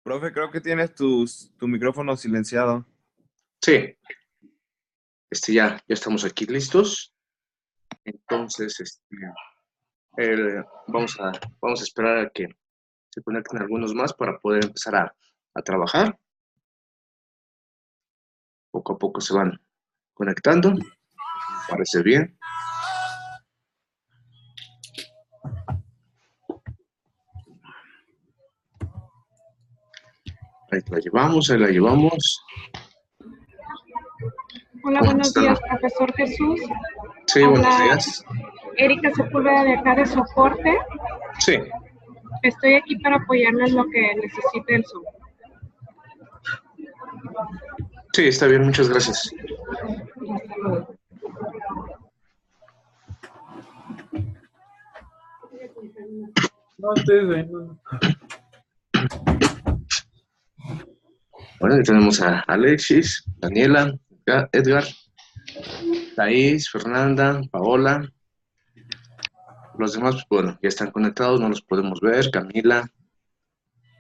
Profe, creo que tienes tu micrófono silenciado. Sí, ya estamos aquí listos. Entonces, vamos a esperar a que se conecten algunos más para poder empezar a trabajar. Poco a poco se van conectando. Me parece bien. Ahí la llevamos, ahí la llevamos. Hola, ¿Cómo buenos están? días, profesor Jesús. Sí, buenos Habla días. Erika Sepúlveda de acá de soporte. Sí, Estoy aquí para apoyarle en lo que necesite el Zoom. sí, está bien, muchas gracias. Hasta luego. No, ustedes no. Bueno, ya tenemos a Alexis, Daniela, Edgar, Thais, Fernanda, Paola. Los demás, pues, bueno, ya están conectados, no los podemos ver. Camila,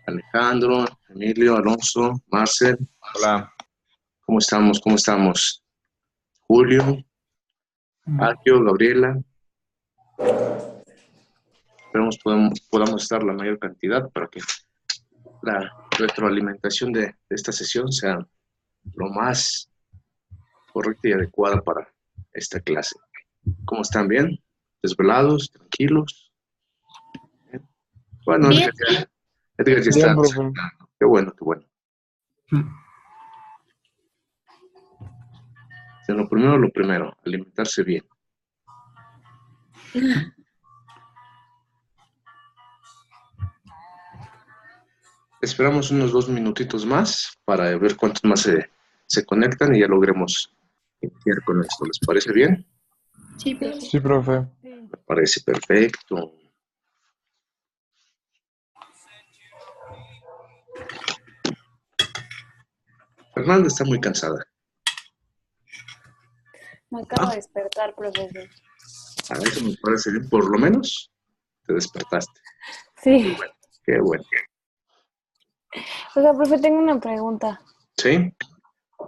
Alejandro, Emilio, Alonso, Marcel. Hola. ¿Cómo estamos? ¿Cómo estamos? Julio, Akio, Gabriela. Esperemos podamos estar la mayor cantidad para que la retroalimentación de esta sesión sea lo más correcta y adecuada para esta clase. ¿Cómo están? ¿Bien? ¿Desvelados? ¿Tranquilos? ¿Bien? Bueno, Bien. Edgar ya está Bien, profe. desayunando. Qué bueno, qué bueno. Lo primero, alimentarse bien. Esperamos unos 2 minutitos más para ver cuántos más se conectan y ya logremos iniciar con esto. ¿Les parece bien? Sí, profe. Sí, profe. Me parece perfecto. Fernanda está muy cansada. Me acabo de despertar, profesor. A eso me parece bien. Por lo menos te despertaste. Sí. Qué bueno. O sea, profe, tengo una pregunta. ¿Sí?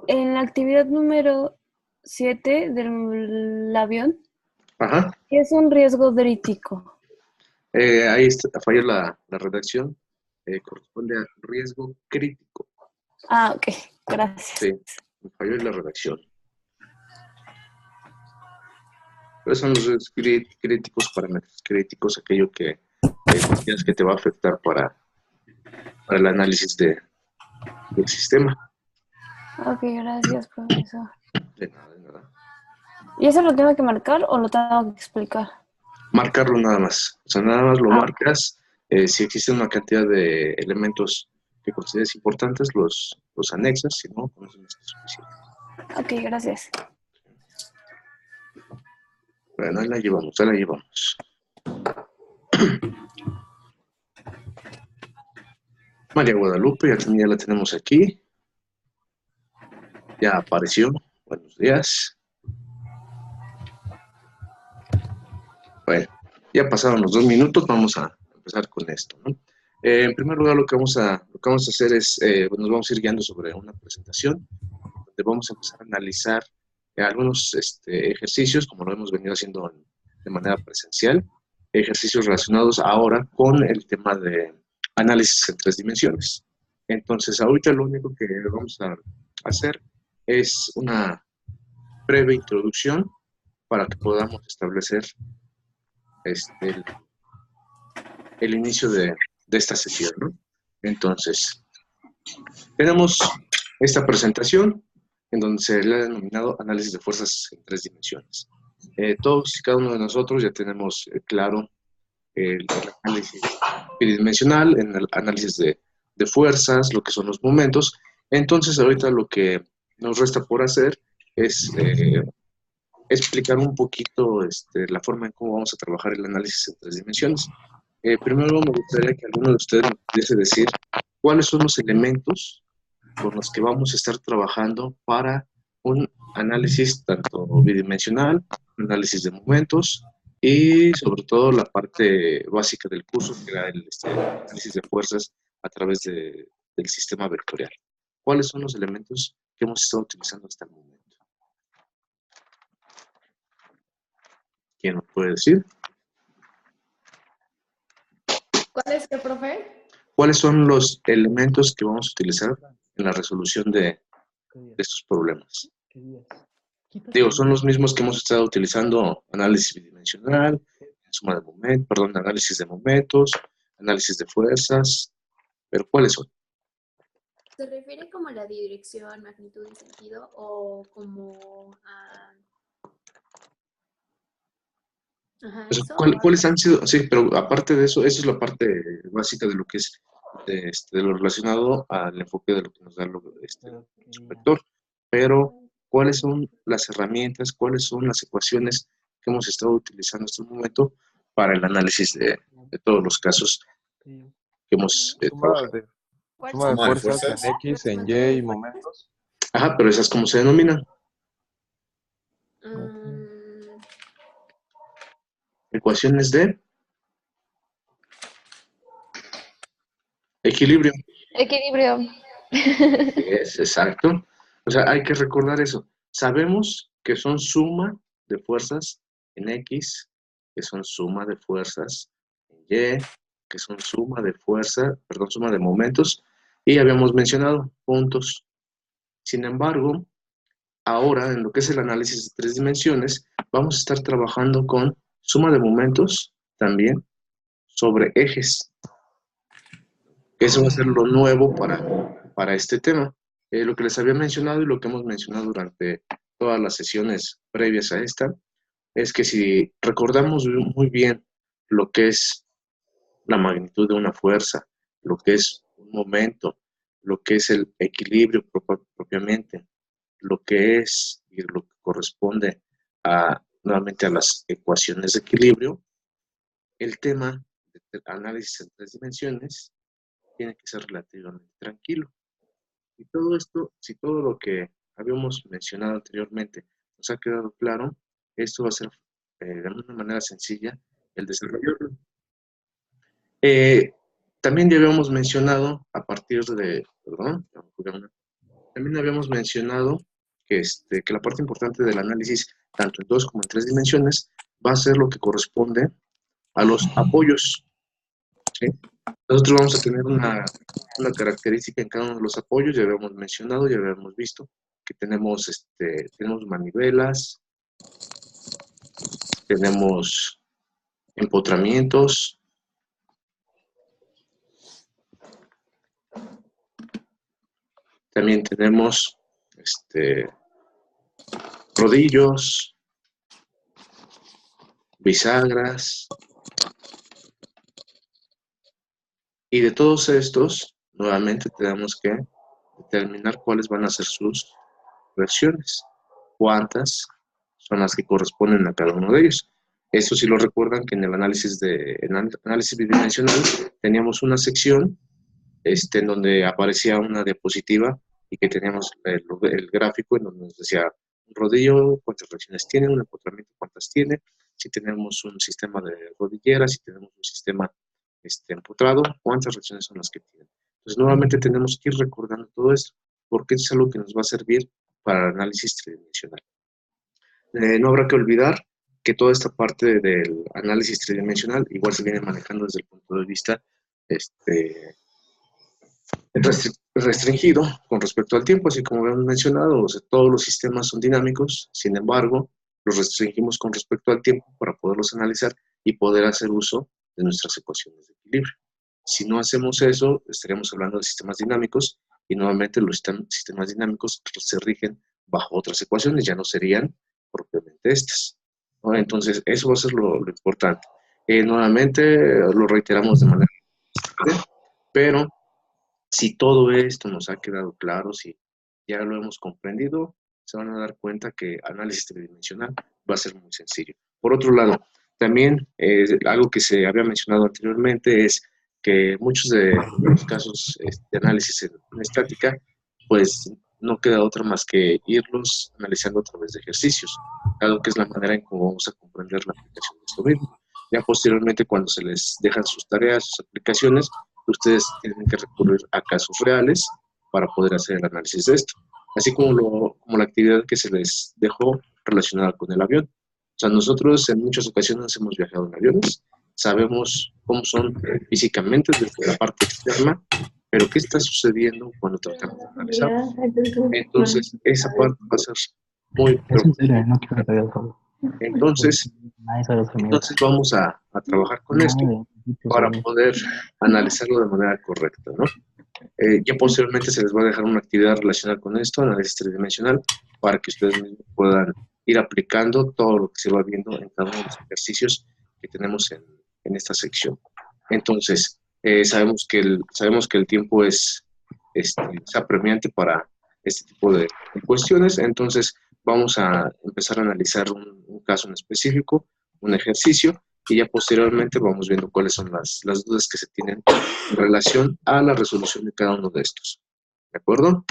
En la actividad número 7 del avión, Ajá. ¿qué es un riesgo crítico? Ahí falló la redacción. Corresponde a riesgo crítico. Ah, ok. Gracias. Sí, me falló en la redacción. ¿Cuáles son los riesgos críticos, parámetros críticos, aquello que tienes que te va a afectar para el análisis del sistema? Ok, gracias, profesor. De nada, de nada. ¿Y eso lo tengo que marcar o lo tengo que explicar? Marcarlo nada más. O sea, nada más lo Ah, marcas. Si existe una cantidad de elementos que consideres importantes, los anexas, si no, con eso no es suficiente. ok, gracias. Bueno, ahí la llevamos, ahí la llevamos. María Guadalupe, ya la tenemos aquí. Ya apareció. Buenos días. Bueno, ya pasaron los 2 minutos, vamos a empezar con esto, ¿no? En primer lugar, lo que vamos a hacer es, nos vamos a ir guiando sobre una presentación, donde vamos a empezar a analizar algunos ejercicios, como lo hemos venido haciendo de manera presencial, ejercicios relacionados ahora con el tema de análisis en 3 dimensiones. Entonces, ahorita lo único que vamos a hacer es una breve introducción para que podamos establecer el inicio de esta sesión, ¿no? Entonces, tenemos esta presentación en donde se le ha denominado análisis de fuerzas en 3 dimensiones. Todos y cada uno de nosotros ya tenemos claro el análisis tridimensional, en el análisis de fuerzas, lo que son los momentos. Entonces, ahorita lo que nos resta por hacer es explicar un poquito la forma en cómo vamos a trabajar el análisis en 3 dimensiones. Primero me gustaría que alguno de ustedes me pudiese decir cuáles son los elementos con los que vamos a estar trabajando para un análisis tanto bidimensional, un análisis de momentos y sobre todo la parte básica del curso, que era el análisis de fuerzas a través de del sistema vectorial. ¿Cuáles son los elementos que hemos estado utilizando hasta el momento? ¿Quién nos puede decir? ¿Cuál es el profe? ¿Cuáles son los elementos que vamos a utilizar en la resolución de estos problemas? Digo, son los mismos que hemos estado utilizando: análisis bidimensional, suma de momentos, perdón, análisis de momentos, análisis de fuerzas, pero ¿cuáles son? ¿Se refiere como a la dirección, magnitud y sentido o como a... Ajá, Pues, eso? ¿cuáles han sido? Sí, pero aparte de eso, esa es la parte básica de lo que es de lo relacionado al enfoque de lo que nos da el inspector. Pero, ¿cuáles son las herramientas, cuáles son las ecuaciones que hemos estado utilizando hasta el momento para el análisis de todos los casos que hemos trabajado? Suma de fuerzas en X, en Y y momentos. Ajá, pero esas, ¿cómo se denominan? Ecuaciones de equilibrio. Equilibrio. Es exacto. O sea, hay que recordar eso. Sabemos que son suma de fuerzas en X, que son suma de fuerzas en Y, que son suma de fuerza, perdón, suma de momentos, y habíamos mencionado puntos. Sin embargo, ahora en lo que es el análisis de 3 dimensiones, vamos a estar trabajando con suma de momentos también sobre ejes. Eso va a ser lo nuevo para este tema. Lo que les había mencionado y lo que hemos mencionado durante todas las sesiones previas a esta, es que si recordamos muy bien lo que es la magnitud de una fuerza, lo que es un momento, lo que es el equilibrio propiamente, lo que es y lo que corresponde nuevamente a las ecuaciones de equilibrio, el tema del análisis en 3 dimensiones tiene que ser relativamente tranquilo. Y todo esto, si todo lo que habíamos mencionado anteriormente nos ha quedado claro, esto va a ser de una manera sencilla el desarrollarlo. También ya habíamos mencionado a partir de, perdón, también habíamos mencionado que la parte importante del análisis, tanto en 2 como en 3 dimensiones, va a ser lo que corresponde a los apoyos, ¿sí? Nosotros vamos a tener una característica en cada uno de los apoyos. Ya habíamos mencionado, ya habíamos visto que tenemos manivelas, tenemos empotramientos, también tenemos rodillos, bisagras, y de todos estos, nuevamente tenemos que determinar cuáles van a ser sus versiones, cuántas son las que corresponden a cada uno de ellos. Eso sí lo recuerdan que en el análisis bidimensional teníamos una sección en donde aparecía una diapositiva y que teníamos el gráfico en donde nos decía un rodillo, cuántas reacciones tiene, un empotramiento, cuántas tiene, si tenemos un sistema de rodilleras, si tenemos un sistema empotrado, cuántas reacciones son las que tienen. Entonces, nuevamente tenemos que ir recordando todo esto, porque es algo que nos va a servir para el análisis tridimensional. No habrá que olvidar que toda esta parte del análisis tridimensional igual se viene manejando desde el punto de vista restringido con respecto al tiempo, así como hemos mencionado. O sea, todos los sistemas son dinámicos, sin embargo, los restringimos con respecto al tiempo para poderlos analizar y poder hacer uso de nuestras ecuaciones de equilibrio. Si no hacemos eso, estaríamos hablando de sistemas dinámicos y nuevamente los sistemas dinámicos se rigen bajo otras ecuaciones, ya no serían propiamente estas, ¿no? Entonces, eso va a ser lo importante. Nuevamente, lo reiteramos de manera importante, pero si todo esto nos ha quedado claro, si ya lo hemos comprendido, se van a dar cuenta que análisis tridimensional va a ser muy sencillo. Por otro lado, también algo que se había mencionado anteriormente es que muchos de los casos de análisis en estática, pues no queda otra más que irlos analizando a través de ejercicios, algo que es la manera en cómo vamos a comprender la aplicación de esto mismo. Ya posteriormente, cuando se les dejan sus tareas, sus aplicaciones, ustedes tienen que recurrir a casos reales para poder hacer el análisis de esto, así como la actividad que se les dejó relacionada con el avión. O sea, nosotros en muchas ocasiones hemos viajado en aviones, sabemos cómo son físicamente desde la parte externa, pero qué está sucediendo cuando tratamos de analizar. Entonces, esa parte va a ser muy preocupada. Entonces vamos a trabajar con esto para poder analizarlo de manera correcta, ¿no? Ya posteriormente se les va a dejar una actividad relacionada con esto, análisis tridimensional, para que ustedes mismos puedan ir aplicando todo lo que se va viendo en cada uno de los ejercicios que tenemos en esta sección. Entonces, sabemos que el tiempo es apremiante para este tipo de cuestiones, entonces vamos a empezar a analizar un caso en específico, un ejercicio, y ya posteriormente vamos viendo cuáles son las dudas que se tienen en relación a la resolución de cada uno de estos. ¿De acuerdo?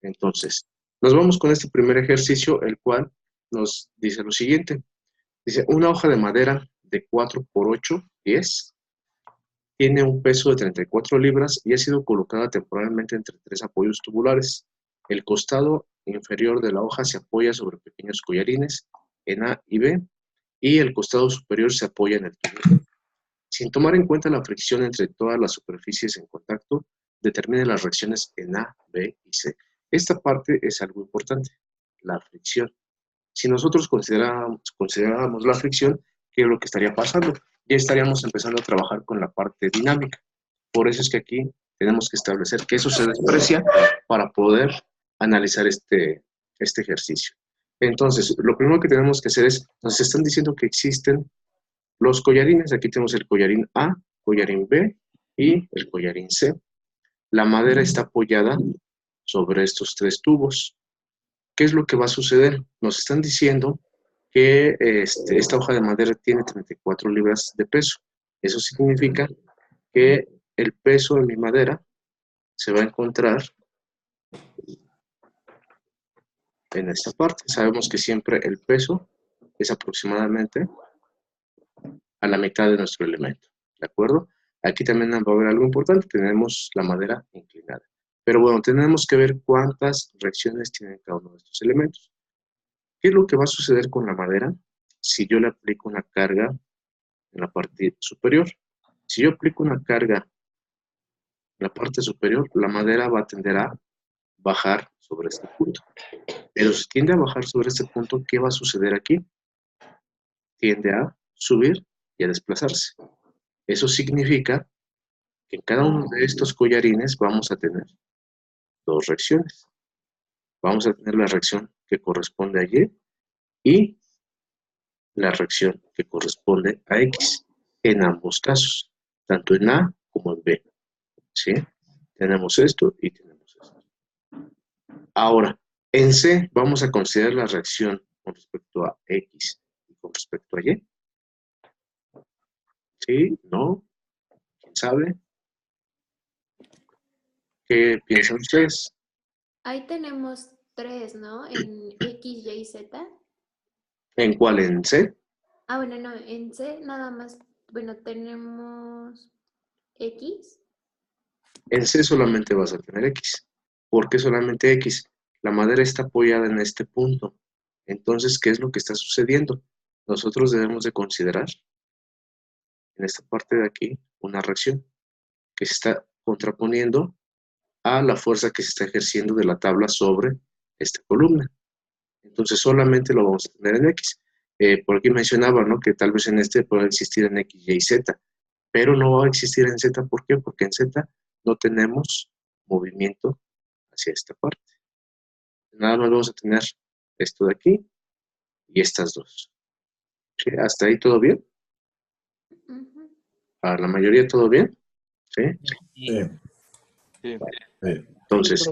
Entonces, nos vamos con este primer ejercicio, el cual nos dice lo siguiente. Dice, una hoja de madera de 4 por 8 pies tiene un peso de 34 libras y ha sido colocada temporalmente entre 3 apoyos tubulares. El costado inferior de la hoja se apoya sobre pequeños collarines en A y B, y el costado superior se apoya en el tubo. Sin tomar en cuenta la fricción entre todas las superficies en contacto, determine las reacciones en A, B y C. Esta parte es algo importante, la fricción. Si nosotros consideráramos la fricción, ¿qué es lo que estaría pasando? Ya estaríamos empezando a trabajar con la parte dinámica. Por eso es que aquí tenemos que establecer que eso se desprecia para poder analizar este ejercicio. Entonces, lo primero que tenemos que hacer es, nos están diciendo que existen los collarines. Aquí tenemos el collarín A, collarín B y el collarín C. La madera está apoyada sobre estos 3 tubos. ¿Qué es lo que va a suceder? Nos están diciendo que esta hoja de madera tiene 34 libras de peso. Eso significa que el peso de mi madera se va a encontrar en esta parte. Sabemos que siempre el peso es aproximadamente a la mitad de nuestro elemento, ¿de acuerdo? Aquí también va a haber algo importante, tenemos la madera inclinada. Pero bueno, tenemos que ver cuántas reacciones tienen cada uno de estos elementos. ¿Qué es lo que va a suceder con la madera si yo le aplico una carga en la parte superior? Si yo aplico una carga en la parte superior, la madera va a tender a bajar sobre este punto. Pero si tiende a bajar sobre este punto, ¿qué va a suceder aquí? Tiende a subir y a desplazarse. Eso significa que en cada uno de estos collarines vamos a tener 2 reacciones. Vamos a tener la reacción que corresponde a Y y la reacción que corresponde a X en ambos casos, tanto en A como en B. ¿Sí? Tenemos esto y tenemos esto. Ahora, en C vamos a considerar la reacción con respecto a X y con respecto a Y. ¿Sí? ¿No? ¿Quién sabe? ¿Qué piensan ustedes? Ahí tenemos 3, ¿no? En X, Y, Z. ¿En cuál? ¿En C? Ah, bueno, no, en C nada más, bueno, tenemos X. En C solamente vas a tener X. ¿Por qué solamente X? La madera está apoyada en este punto. Entonces, ¿qué es lo que está sucediendo? Nosotros debemos de considerar en esta parte de aquí una reacción que se está contraponiendo a la fuerza que se está ejerciendo de la tabla sobre esta columna. Entonces solamente lo vamos a tener en X. Por aquí mencionaba, ¿no?, que tal vez en este pueda existir en X, Y, Z, pero no va a existir en Z. ¿Por qué? Porque en Z no tenemos movimiento hacia esta parte. Nada más vamos a tener esto de aquí y estas dos. ¿Sí? ¿Hasta ahí todo bien? ¿Para la mayoría todo bien? ¿Sí? Sí. Entonces,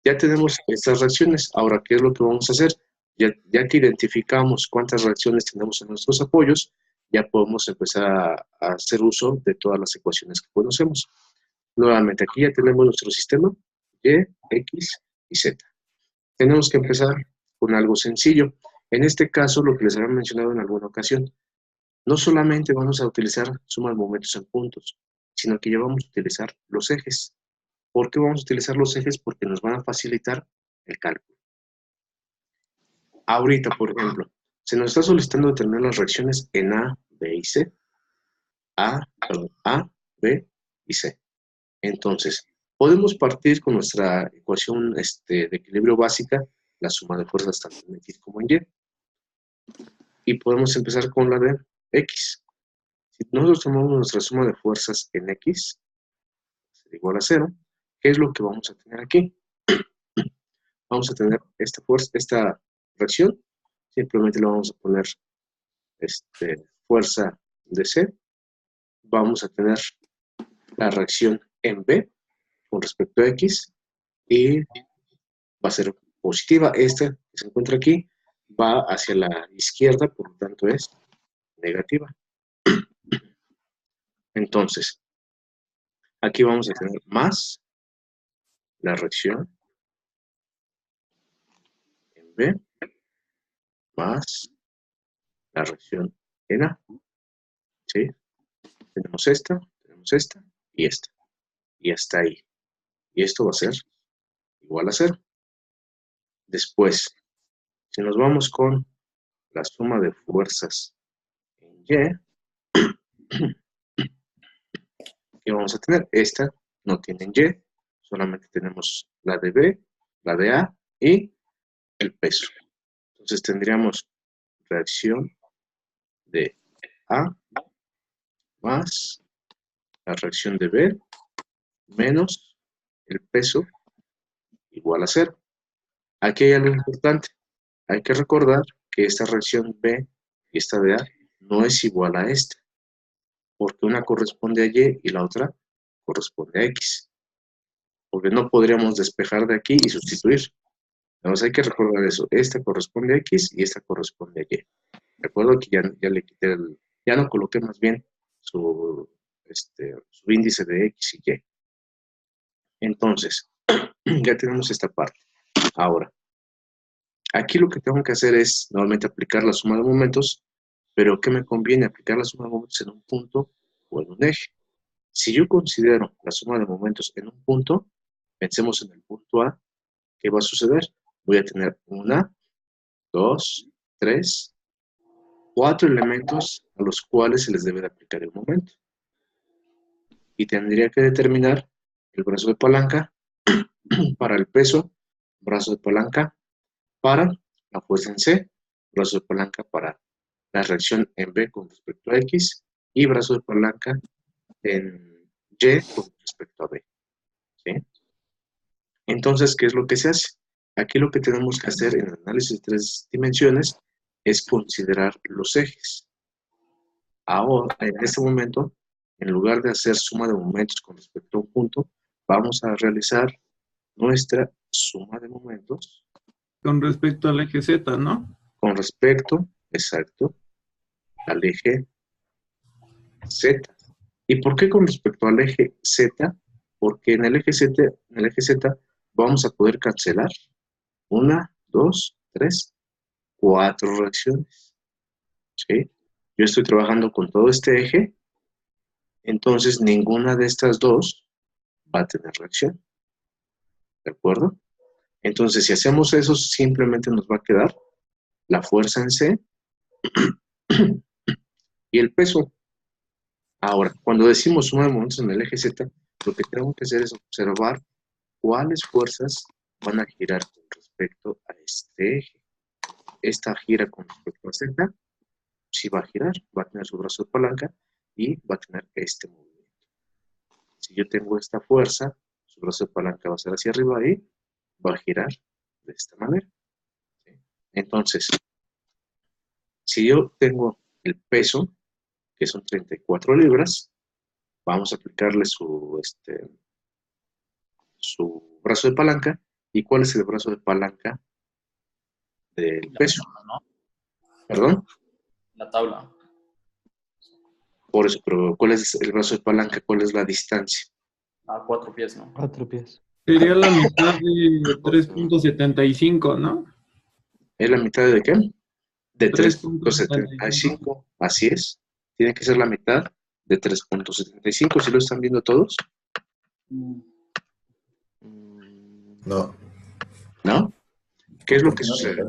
ya tenemos estas reacciones. Ahora, ¿qué es lo que vamos a hacer? Ya que identificamos cuántas reacciones tenemos en nuestros apoyos, ya podemos empezar a hacer uso de todas las ecuaciones que conocemos. Nuevamente, aquí ya tenemos nuestro sistema Y, X y Z. Tenemos que empezar con algo sencillo. En este caso, lo que les había mencionado en alguna ocasión, no solamente vamos a utilizar sumas de momentos en puntos, sino que ya vamos a utilizar los ejes. ¿Por qué vamos a utilizar los ejes? Porque nos van a facilitar el cálculo. Ahorita, por ejemplo, se nos está solicitando determinar las reacciones en A, B y C. A, B y C. Entonces, podemos partir con nuestra ecuación de equilibrio básica, la suma de fuerzas tanto en X como en Y. Y podemos empezar con la de X. Si nosotros tomamos nuestra suma de fuerzas en X, será igual a 0, ¿qué es lo que vamos a tener aquí? Vamos a tener esta reacción, simplemente le vamos a poner fuerza de C. Vamos a tener la reacción en B con respecto a X y va a ser positiva. Esta que se encuentra aquí va hacia la izquierda, por lo tanto es negativa. Entonces, aquí vamos a tener más la reacción en B más la reacción en A. ¿Sí? Tenemos esta y esta. Y hasta ahí. Y esto va a ser igual a 0. Después, si nos vamos con la suma de fuerzas en Y, ¿qué vamos a tener? Esta no tiene en Y, solamente tenemos la de B, la de A y el peso. Entonces tendríamos reacción de A más la reacción de B menos el peso igual a 0. Aquí hay algo importante. Hay que recordar que esta reacción B y esta de A no es igual a esta, porque una corresponde a Y y la otra corresponde a X. Porque no podríamos despejar de aquí y sustituir. Entonces hay que recordar eso. Esta corresponde a X y esta corresponde a Y. Recuerdo que ya le quité ya no coloqué más bien su índice de X y Y. Entonces, ya tenemos esta parte. Ahora, aquí lo que tengo que hacer es nuevamente aplicar la suma de momentos, pero ¿qué me conviene? Aplicar la suma de momentos en un punto o en un eje. Si yo considero la suma de momentos en un punto, pensemos en el punto A, ¿qué va a suceder? Voy a tener 1, 2, 3, 4 elementos a los cuales se les debe de aplicar el momento. Y tendría que determinar el brazo de palanca para el peso, brazo de palanca para la fuerza en C, brazo de palanca para la reacción en B con respecto a X y brazo de palanca en Y con respecto a B. ¿Sí? Entonces, ¿qué es lo que se hace? Aquí lo que tenemos que hacer en el análisis de 3 dimensiones es considerar los ejes. Ahora, en este momento, en lugar de hacer suma de momentos con respecto a un punto, vamos a realizar nuestra suma de momentos Con respecto al eje Z, ¿no? con respecto, exacto, al eje Z. ¿Y por qué con respecto al eje Z? Porque en el eje Z vamos a poder cancelar 1, 2, 3, 4 reacciones. ¿Sí? Yo estoy trabajando con todo este eje, entonces ninguna de estas dos va a tener reacción. ¿De acuerdo? Entonces, si hacemos eso, simplemente nos va a quedar la fuerza en C y el peso. Ahora, cuando decimos suma de momentos en el eje Z, lo que tengo que hacer es observar cuáles fuerzas van a girar con respecto a este eje. Esta gira con respecto a Z, sí va a girar, va a tener su brazo de palanca y va a tener este movimiento. Si yo tengo esta fuerza, su brazo de palanca va a ser hacia arriba y va a girar de esta manera. ¿Sí? Entonces, si yo tengo el peso, que son 34 libras, vamos a aplicarle su brazo de palanca. ¿Y cuál es el brazo de palanca del peso? ¿No? ¿Perdón? La tabla. Por eso, pero ¿cuál es el brazo de palanca? ¿Cuál es la distancia? A 4 pies, ¿no? 4 pies. Sería la mitad de 3.75, ¿no? ¿Es la mitad de qué? De 3.75. 3.75. Así es. Tiene que ser la mitad de 3.75. ¿Sí lo están viendo todos? No. ¿No? ¿Qué es lo que sucede?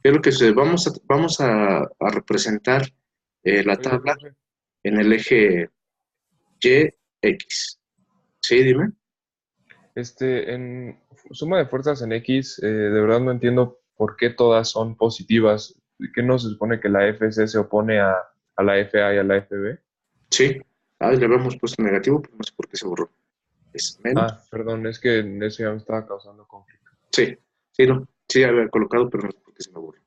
¿Qué es lo que sucede? Vamos a representar la Oiga, tabla profe, en el eje Y, X. ¿Sí? Dime. en suma de fuerzas en X, de verdad no entiendo por qué todas son positivas. ¿Qué no se supone que la FC se opone a la FA y a la FB? Sí. Ah, le habíamos puesto negativo, pero no sé por qué se borró. Es menos. Ah, perdón, es que eso ya me estaba causando conflicto. Sí. Sí, no. Sí, había colocado, pero no sé por qué se me borró.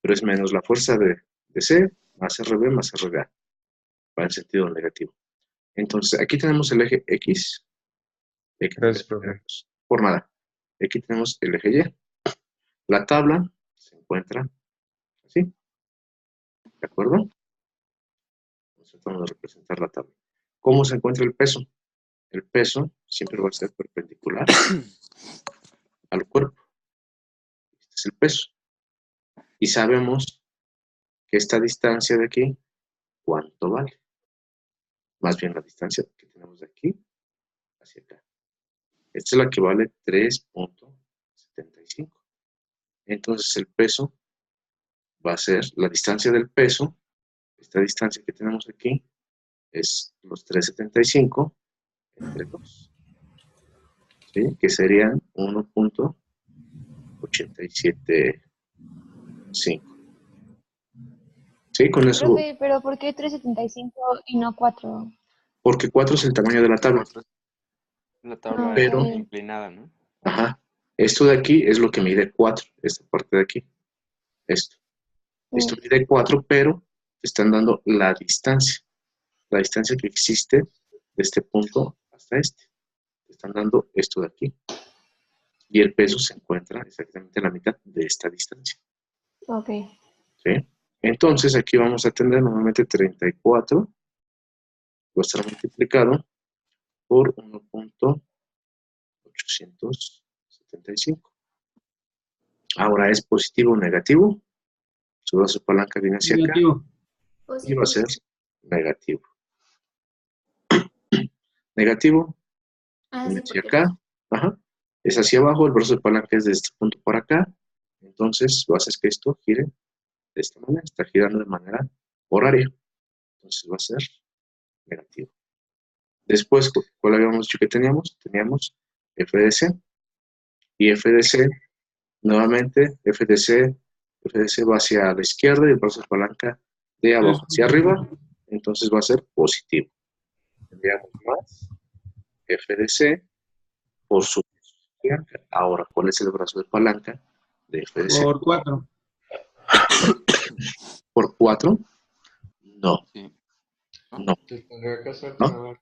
Pero es menos la fuerza de C más RB más RA. Va en sentido negativo. Entonces, aquí tenemos el eje X. Y aquí Gracias, también profe. tenemos, por nada. Aquí tenemos el eje Y. La tabla se encuentra así. ¿De acuerdo? Tratamos de representar la tabla. ¿Cómo se encuentra el peso? El peso siempre va a ser perpendicular al cuerpo. Este es el peso. Y sabemos que esta distancia de aquí, ¿cuánto vale? Más bien la distancia que tenemos de aquí hacia acá. Esta es la que vale 3.75. Entonces el peso va a ser la distancia del peso. Esta distancia que tenemos aquí es los 3.75 entre 2. ¿Sí? Que serían 1.875. ¿Sí? Con eso, Profe, pero ¿por qué 375 y no 4? porque 4 es el tamaño de la tabla. La tabla Pero, inclinada, ¿no? ajá, esto de aquí es lo que mide 4, esta parte de aquí. Esto mide 4, pero te están dando la distancia que existe de este punto hasta este. Te están dando esto de aquí. Y el peso se encuentra exactamente a la mitad de esta distancia. Ok. ¿Sí? Entonces aquí vamos a tener normalmente 34, va a estar multiplicado por 1.875. Ahora, ¿es positivo o negativo? Su brazo de palanca viene hacia acá Negativo. y va a ser Positivo. negativo. Negativo, Ah, viene sí, hacia porque acá, ajá, es hacia abajo, el brazo de palanca es de este punto para acá, entonces va a hacer que esto gire de esta manera, está girando de manera horaria, entonces va a ser negativo. Después, ¿cuál habíamos dicho que teníamos? Teníamos FDC, y FDC, nuevamente, FDC va hacia la izquierda y el brazo de palanca de abajo hacia arriba, entonces va a ser positivo. Tendríamos más FDC por su palanca. Ahora, ¿cuál es el brazo de palanca de FDC? Por 4. ¿Por 4? No. Sí. No. Tendría que ser ¿No?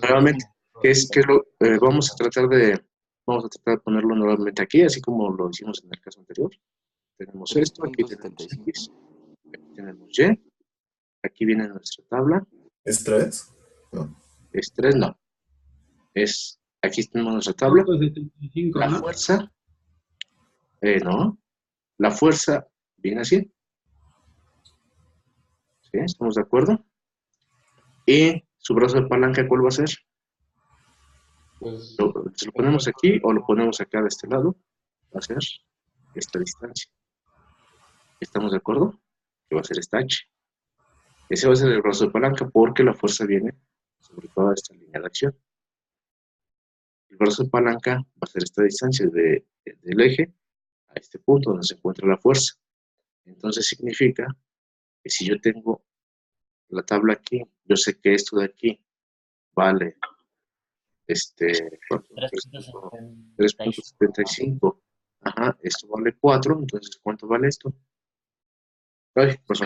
Nuevamente, vamos a tratar de ponerlo nuevamente aquí, así como lo hicimos en el caso anterior. Tenemos esto, aquí tenemos X, aquí tenemos Y, aquí viene nuestra tabla. ¿Es 3? No. Es 3, no. Aquí tenemos nuestra tabla. 175, La ¿no? fuerza, no. La fuerza viene así. ¿Sí? ¿Estamos de acuerdo? Y su brazo de palanca, ¿cuál va a ser? Pues, Si lo ponemos aquí o lo ponemos acá de este lado, va a ser esta distancia. ¿Estamos de acuerdo? Que va a ser esta H. Ese va a ser el brazo de palanca porque la fuerza viene sobre toda esta línea de acción. El brazo de palanca va a ser esta distancia del eje a este punto donde se encuentra la fuerza. Entonces significa que si yo tengo la tabla aquí, yo sé que esto de aquí vale 3.75. Ajá, esto vale 4, entonces ¿cuánto vale esto? Ay, pues,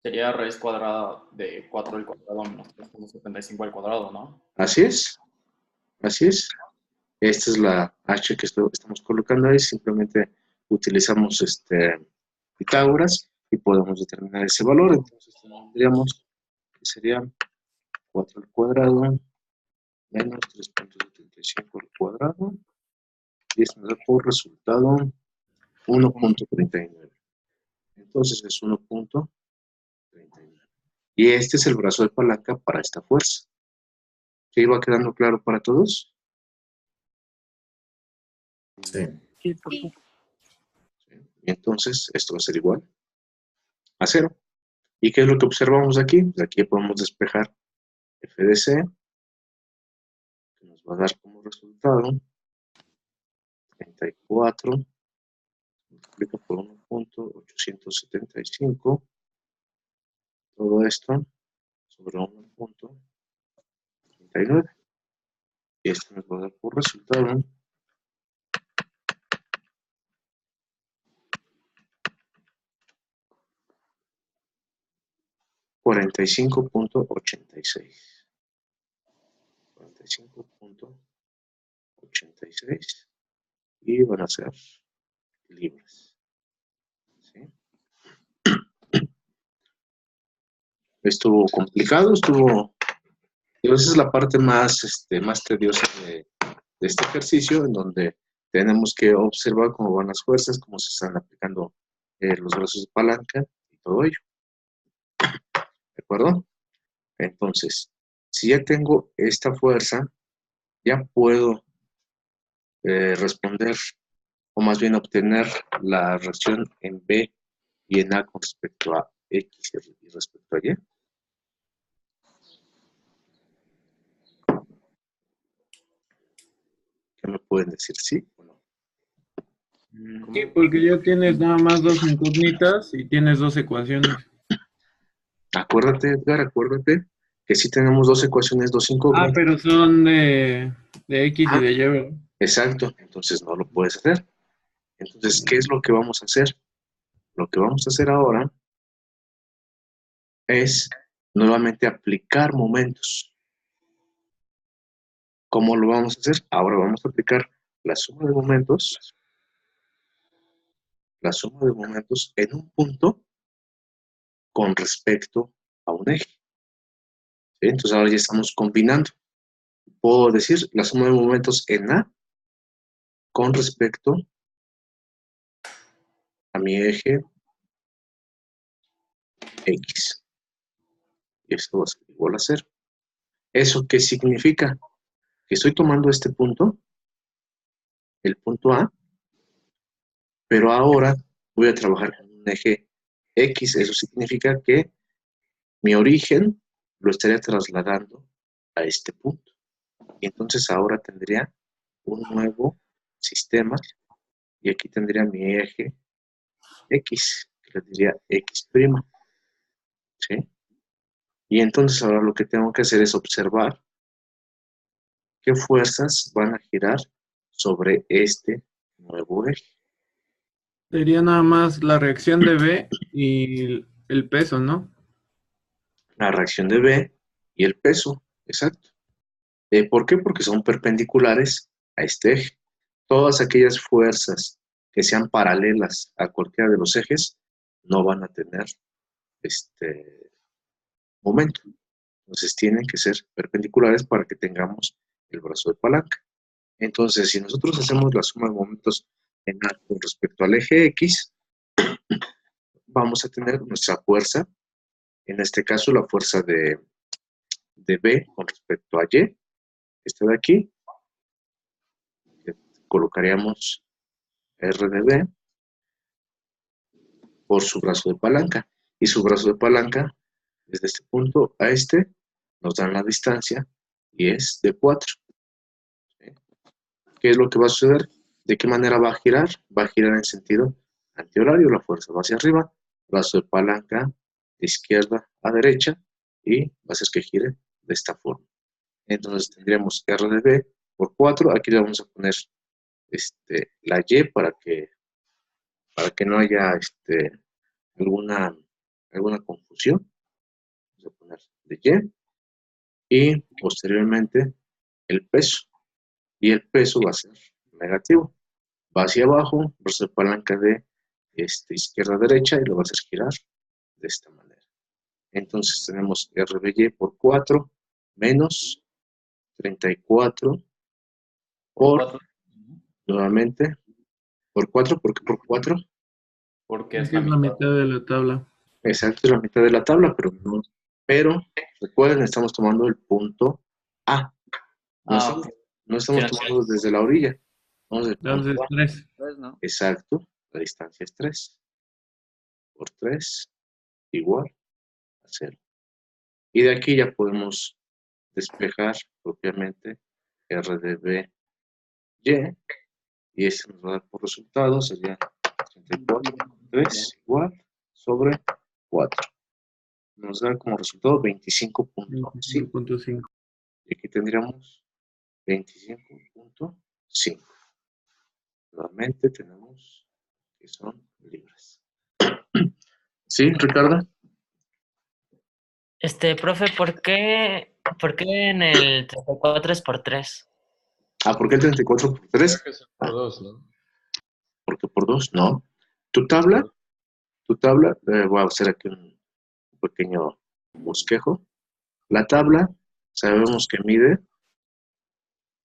sería raíz cuadrada de 4 al cuadrado menos 3.75 al cuadrado, ¿no? así es, así es. Esta es la H que estamos colocando ahí, simplemente utilizamos Pitágoras y podemos determinar ese valor. Entonces tendríamos que sería 4 al cuadrado menos 3.75 al cuadrado y esto nos da por resultado 1.39. Entonces es 1.39. Y este es el brazo de palanca para esta fuerza. ¿Sí va quedando claro para todos? Sí. Sí. ¿Sí? Y entonces esto va a ser igual a 0. ¿Y qué es lo que observamos aquí? Pues aquí podemos despejar f de c, que nos va a dar como resultado 34 multiplica por 1.875, todo esto sobre 1.39. Y esto nos va a dar por resultado 45.86. 45.86 y van a ser libres. ¿Sí? Estuvo complicado, esa es la parte más, más tediosa de este ejercicio, en donde tenemos que observar cómo van las fuerzas, cómo se están aplicando los brazos de palanca y todo ello. ¿De acuerdo? Entonces, si ya tengo esta fuerza, ya puedo responder, o más bien obtener la reacción en B y en A con respecto a X y respecto a Y. ¿Qué me pueden decir? ¿Sí o no? Sí, porque ya tienes nada más dos incógnitas y tienes dos ecuaciones. Acuérdate, Edgar, acuérdate que sí tenemos dos ecuaciones, dos incógnitas. Pero son de X y de Y, ¿verdad? Exacto, entonces no lo puedes hacer. Entonces, ¿qué es lo que vamos a hacer? Lo que vamos a hacer ahora es nuevamente aplicar momentos. ¿Cómo lo vamos a hacer? Ahora vamos a aplicar la suma de momentos en un punto con respecto a un eje. ¿Sí? Entonces ahora ya estamos combinando. Puedo decir la suma de momentos en A con respecto a mi eje X. Y esto va a ser igual a 0. ¿Eso qué significa? Que estoy tomando este punto, el punto A, pero ahora voy a trabajar con un eje X. Eso significa que mi origen lo estaría trasladando a este punto. Y entonces ahora tendría un nuevo sistema y aquí tendría mi eje X, que le diría X'. ¿Sí? Y entonces ahora lo que tengo que hacer es observar qué fuerzas van a girar sobre este nuevo eje. Sería nada más la reacción de B y el peso, ¿no? La reacción de B y el peso, exacto. ¿Por qué? Porque son perpendiculares a este eje. Todas aquellas fuerzas que sean paralelas a cualquiera de los ejes no van a tener momento. Entonces tienen que ser perpendiculares para que tengamos el brazo de palanca. Entonces, si nosotros hacemos la suma de momentos en A con respecto al eje X, vamos a tener nuestra fuerza, en este caso la fuerza de B con respecto a Y, esta de aquí, colocaríamos R de B por su brazo de palanca, y su brazo de palanca, desde este punto a este, nos dan la distancia, y es de 4. ¿Qué es lo que va a suceder? ¿De qué manera va a girar? Va a girar en sentido antihorario, la fuerza va hacia arriba, brazo de palanca de izquierda a derecha, y va a hacer que gire de esta forma. Entonces tendríamos R de B por 4, aquí le vamos a poner la Y para que no haya alguna confusión. Vamos a poner de Y, posteriormente el peso, y el peso va a ser negativo. Va hacia abajo, brazo de palanca de izquierda a derecha y lo va a hacer girar de esta manera. Entonces tenemos R de Y por 4 menos 34 por, nuevamente, por 4. ¿Por qué por 4? Porque Es es que la es la mitad. mitad de la tabla. Exacto, es la mitad de la tabla, pero no Pero, recuerden, estamos tomando el punto A. No estamos, Ok. no estamos Sí, tomando desde la orilla. Vamos del punto Entonces, A. 3. Pues, ¿no? Exacto. La distancia es 3. Por 3 igual a 0. Y de aquí ya podemos despejar propiamente R de B, Y. Y este nos va a dar por resultado, sería 34, 3 igual sobre 4. Nos da como resultado 25.5. 25.5. Y aquí tendríamos 25.5. Nuevamente tenemos que son libres. ¿Sí, Ricardo? Profe, ¿por qué en el 34 es por 3? ¿Por qué el 34 por 3? Creo que es por 2, ¿no? Porque por 2, no. Tu tabla, voy a hacer aquí un pequeño bosquejo. La tabla sabemos que mide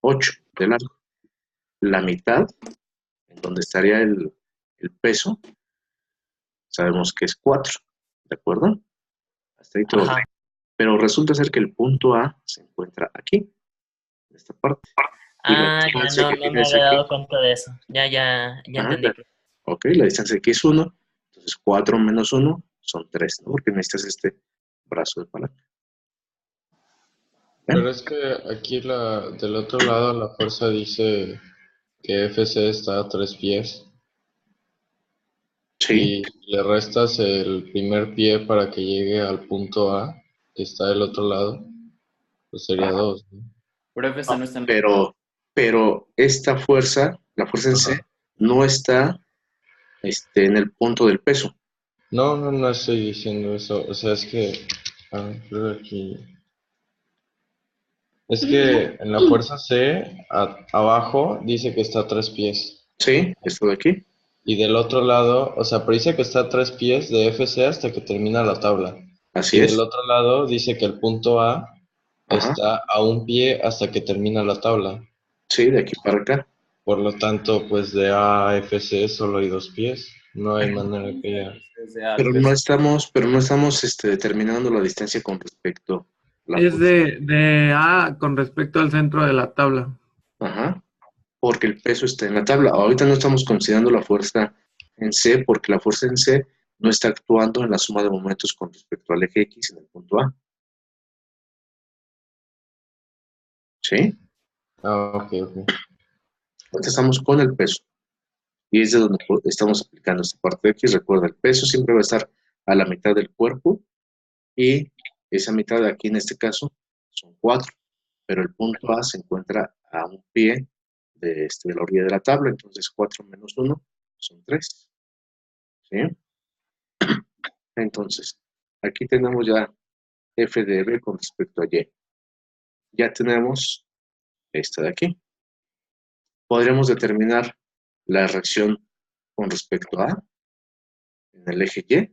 8 de largo. La mitad, en donde estaría el peso, sabemos que es 4, ¿de acuerdo? Hasta ahí todo. Ajá. Pero resulta ser que el punto A se encuentra aquí, en esta parte. Y la Ya distancia no que me tienes había aquí, dado cuenta de eso. Ya entendí. ok, la distancia aquí es 1, entonces 4 menos 1 son 3, ¿no? Porque necesitas este brazo de palanca. ¿Ven? Pero es que aquí del otro lado la fuerza dice que FC está a 3 pies Sí, y le restas el primer pie para que llegue al punto A, que está del otro lado, pues sería 2, ¿no? Pero FC no está en pero esta fuerza, la fuerza en C, Ajá. no está en el punto del peso. No estoy diciendo eso. O sea, es que, creo que aquí. Es que en la fuerza C, abajo, dice que está a 3 pies. Sí, esto de aquí. Y del otro lado, o sea, pero dice que está a 3 pies de FC hasta que termina la tabla. Así Y es. del otro lado dice que el punto A Ajá. está a 1 pie hasta que termina la tabla. Sí, de aquí para acá. Por lo tanto, pues de A a FC solo hay 2 pies. No hay manera que haya. desde A al Pero no estamos determinando la distancia con respecto a la Es fuerza. de A con respecto al centro de la tabla. Ajá. Porque el peso está en la tabla. Ahorita no estamos considerando la fuerza en C, porque la fuerza en C no está actuando en la suma de momentos con respecto al eje X en el punto A. ¿Sí? Ok. Ahorita estamos con el peso. Y es de donde estamos aplicando esta parte de X. Recuerda, el peso siempre va a estar a la mitad del cuerpo. Y esa mitad de aquí, en este caso, son 4. Pero el punto A se encuentra a un pie de la orilla de la tabla. Entonces, 4 menos 1 son 3. ¿Sí? Entonces, aquí tenemos ya F de B con respecto a Y. Ya tenemos esta de aquí. Podríamos determinar la reacción con respecto a en el eje Y.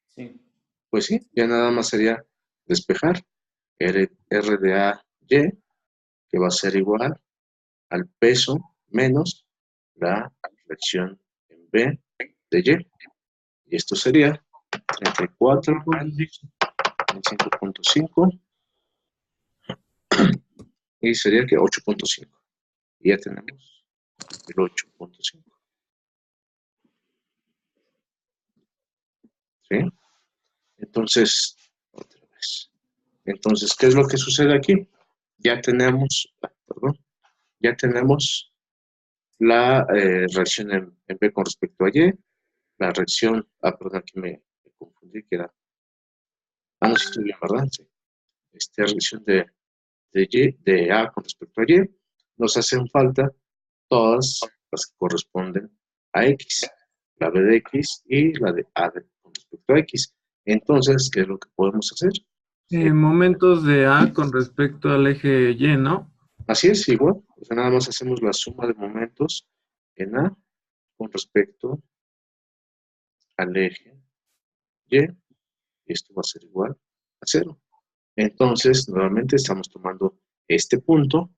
Sí. Pues sí, ya nada más sería despejar R de A, Y, que va a ser igual al peso menos la reacción en B de Y. Y esto sería 34 menos 25.5 y sería que 8.5. Y ya tenemos el 8.5. ¿Sí? Entonces, otra vez. Entonces, ¿qué es lo que sucede aquí? Ya tenemos la reacción en B con respecto a Y, la reacción, perdón, aquí me confundí, que era, no sé si estoy bien, ¿verdad? Sí. Reacción de A con respecto a Y, nos hacen falta todas las que corresponden a X, la B de X y la de A con respecto a X. Entonces, ¿qué es lo que podemos hacer? Momentos de A con respecto al eje Y, ¿no? Así es, igual. O sea, nada más hacemos la suma de momentos en A con respecto al eje Y, y esto va a ser igual a 0. Entonces, nuevamente estamos tomando este punto,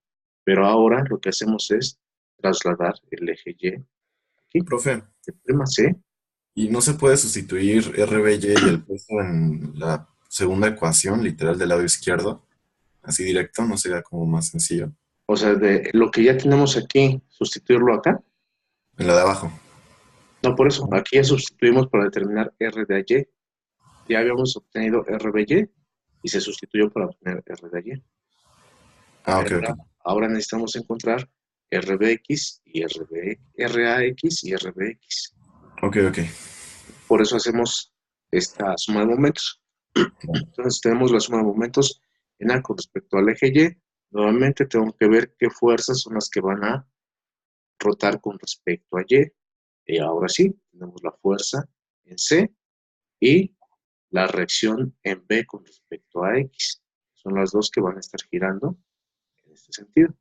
pero ahora lo que hacemos es trasladar el eje Y aquí. Profe, El problema C. ¿y no se puede sustituir RBY y el peso en la segunda ecuación, literal del lado izquierdo, así directo, ¿no sería como más sencillo? O sea, de lo que ya tenemos aquí, sustituirlo acá. En la de abajo. No, por eso, aquí ya sustituimos para determinar R de Y. Ya habíamos obtenido R de Y y se sustituyó para obtener R de Y. Ah, ok, ok. Ahora necesitamos encontrar RBX y RAX y RBX. Ok, ok. Por eso hacemos esta suma de momentos. Entonces tenemos la suma de momentos en A con respecto al eje Y. Nuevamente tengo que ver qué fuerzas son las que van a rotar con respecto a Y. Y ahora sí, tenemos la fuerza en C y la reacción en B con respecto a X. Son las dos que van a estar girando en este sentido.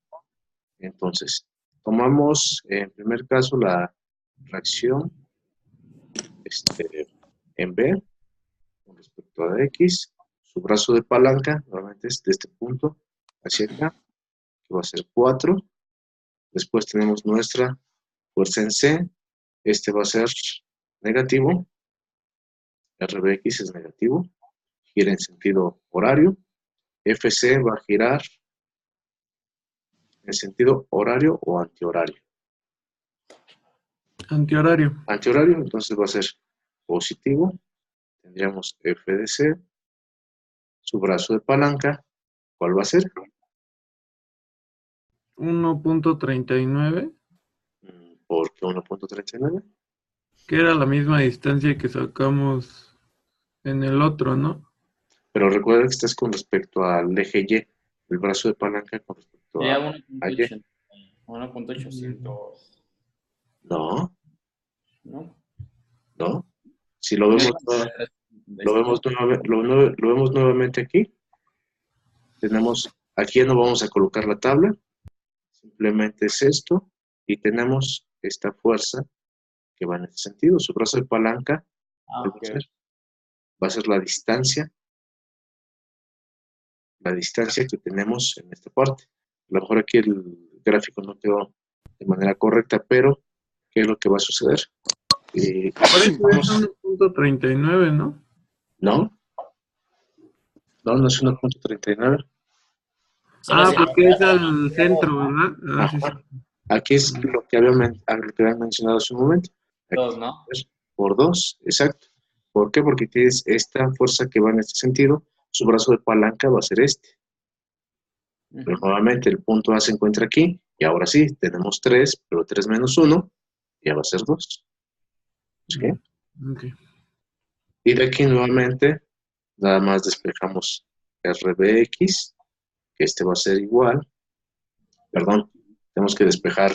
Entonces, tomamos en primer caso la reacción en B con respecto a X. Su brazo de palanca, nuevamente es de este punto hacia acá, que va a ser 4. Después tenemos nuestra fuerza en C. Este va a ser negativo. RBX es negativo. Gira en sentido horario. FC va a girar en sentido horario o antihorario. Antihorario. Antihorario, entonces va a ser positivo. Tendríamos F de C. Su brazo de palanca, ¿cuál va a ser? 1.39, ¿Por qué 1.39? que era la misma distancia que sacamos en el otro, ¿no? Pero recuerda que estás con respecto al eje Y, el brazo de palanca con respecto Sería a Y. 1.800. No, ¿No? no. Si lo vemos, lo vemos nuevamente aquí. Aquí ya no vamos a colocar la tabla. Simplemente es esto. Y tenemos esta fuerza que va en este sentido. Su brazo de palanca va a ser la distancia que tenemos en esta parte. A lo mejor aquí el gráfico no quedó de manera correcta, pero ¿qué es lo que va a suceder? Por eso es 1.39, ¿no? No, no es 1.39. Porque es al centro, ¿verdad? Sí, sí. Aquí es lo que habían mencionado hace un momento. Aquí 2, ¿no? Por 2, exacto. ¿Por qué? Porque tienes esta fuerza que va en este sentido, su brazo de palanca va a ser este. Pero nuevamente el punto A se encuentra aquí, y ahora sí, tenemos 3, pero 3 menos 1, ya va a ser 2. ¿Sí? Okay. Y de aquí nuevamente, nada más despejamos RBX, que este va a ser igual. Perdón, tenemos que despejar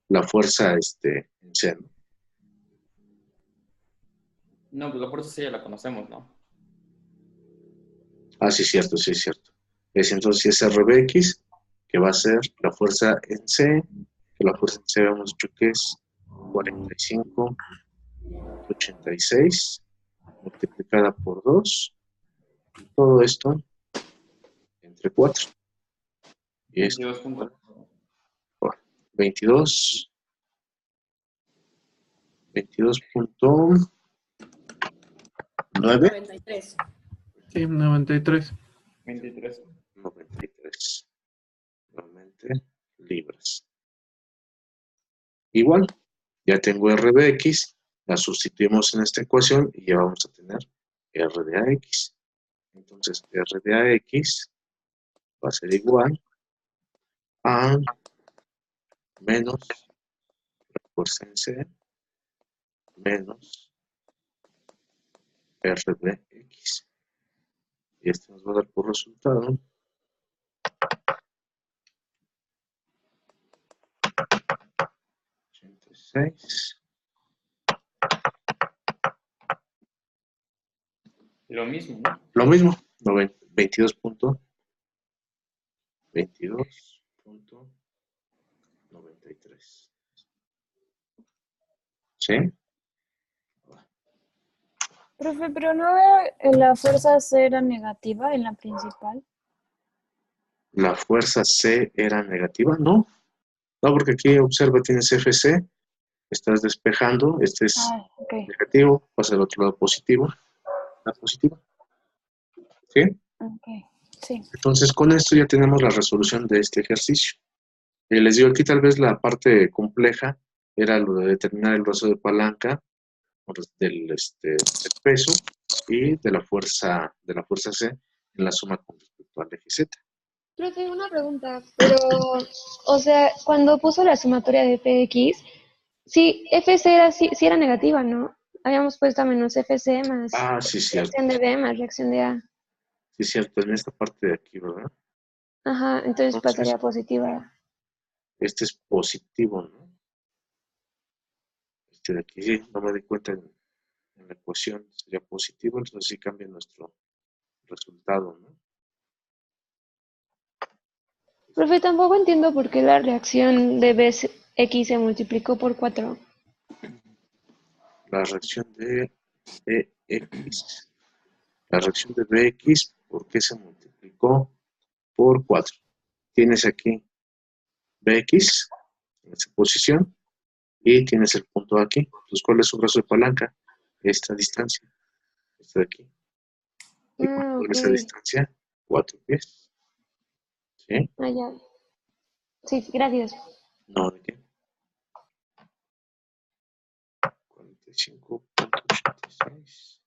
la fuerza en C. No, pues la fuerza sí ya la conocemos, ¿no? Ah, sí, cierto, sí, cierto. Entonces es RBX, que va a ser la fuerza en C, que la fuerza en C habíamos dicho que es 45.86 multiplicada por 2, y todo esto entre 4. Y es 22.9. Sí, 93. 23. 93. Nuevamente, libras. Igual, ya tengo R de X, la sustituimos en esta ecuación y ya vamos a tener R de AX. Entonces, R de AX va a ser igual a menos la fuerza en C menos R de X. Y esto nos va a dar por resultado 86. Lo mismo, ¿no? Lo mismo, 22.93. ¿Sí? Profe, pero no la fuerza C era negativa en la principal. ¿La fuerza C era negativa? No. No, porque aquí observa, tienes FC, estás despejando, este es Okay. negativo, pasa al otro lado positivo, la positiva. ¿Sí? Ok, sí. Entonces, con esto ya tenemos la resolución de este ejercicio. Les digo, aquí tal vez la parte compleja era lo de determinar el brazo de palanca del peso y de la fuerza C en la suma con respecto al eje Z. Profe, una pregunta, pero, o sea, cuando puso la sumatoria de Px, sí, Fc era, sí era negativa, ¿no? Habíamos puesto menos Fc más Sí, cierto. reacción de B más reacción de A. Sí, cierto, en esta parte de aquí, ¿verdad? Ajá, entonces pasaría positiva. Este es positivo, ¿no? Este de aquí, sí, no me di cuenta en la ecuación, sería positivo, entonces sí cambia nuestro resultado, ¿no? Profe, tampoco entiendo por qué la reacción de Bx se multiplicó por 4. La reacción de Bx. La reacción de Bx, ¿por qué se multiplicó por 4? Tienes aquí Bx en esta posición y tienes el punto aquí. Entonces, ¿cuál es su brazo de palanca? Esta distancia. Esta de aquí. ¿Y cuál es esa distancia? 4 pies. ¿Sí? Ah, ya. Sí, gracias. No, ¿de qué? 45.86.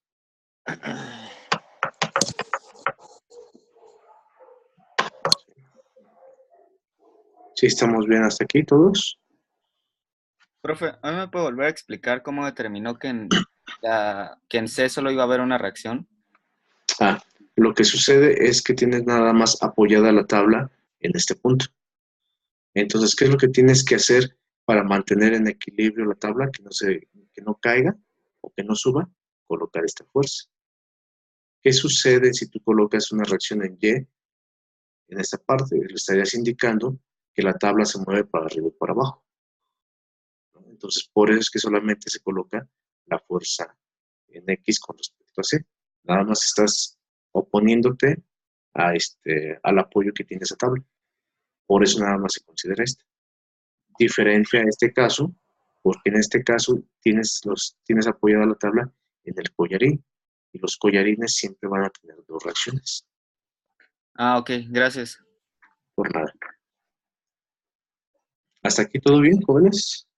¿Sí estamos bien hasta aquí todos? Profe, ¿a mí me puede volver a explicar cómo determinó que en C solo iba a haber una reacción? Lo que sucede es que tienes nada más apoyada la tabla en este punto. Entonces, ¿qué es lo que tienes que hacer para mantener en equilibrio la tabla, que no caiga o que no suba? Colocar esta fuerza. ¿Qué sucede si tú colocas una reacción en Y en esta parte? Le estarías indicando que la tabla se mueve para arriba y para abajo. Entonces, por eso es que solamente se coloca la fuerza en X con respecto a C. Nada más estás oponiéndote al apoyo que tiene esa tabla. Por eso nada más se considera esto. Diferencia a este caso, porque en este caso tienes apoyada la tabla en el collarín, y los collarines siempre van a tener dos reacciones. Ok, gracias. Por nada. ¿Hasta aquí todo bien, jóvenes?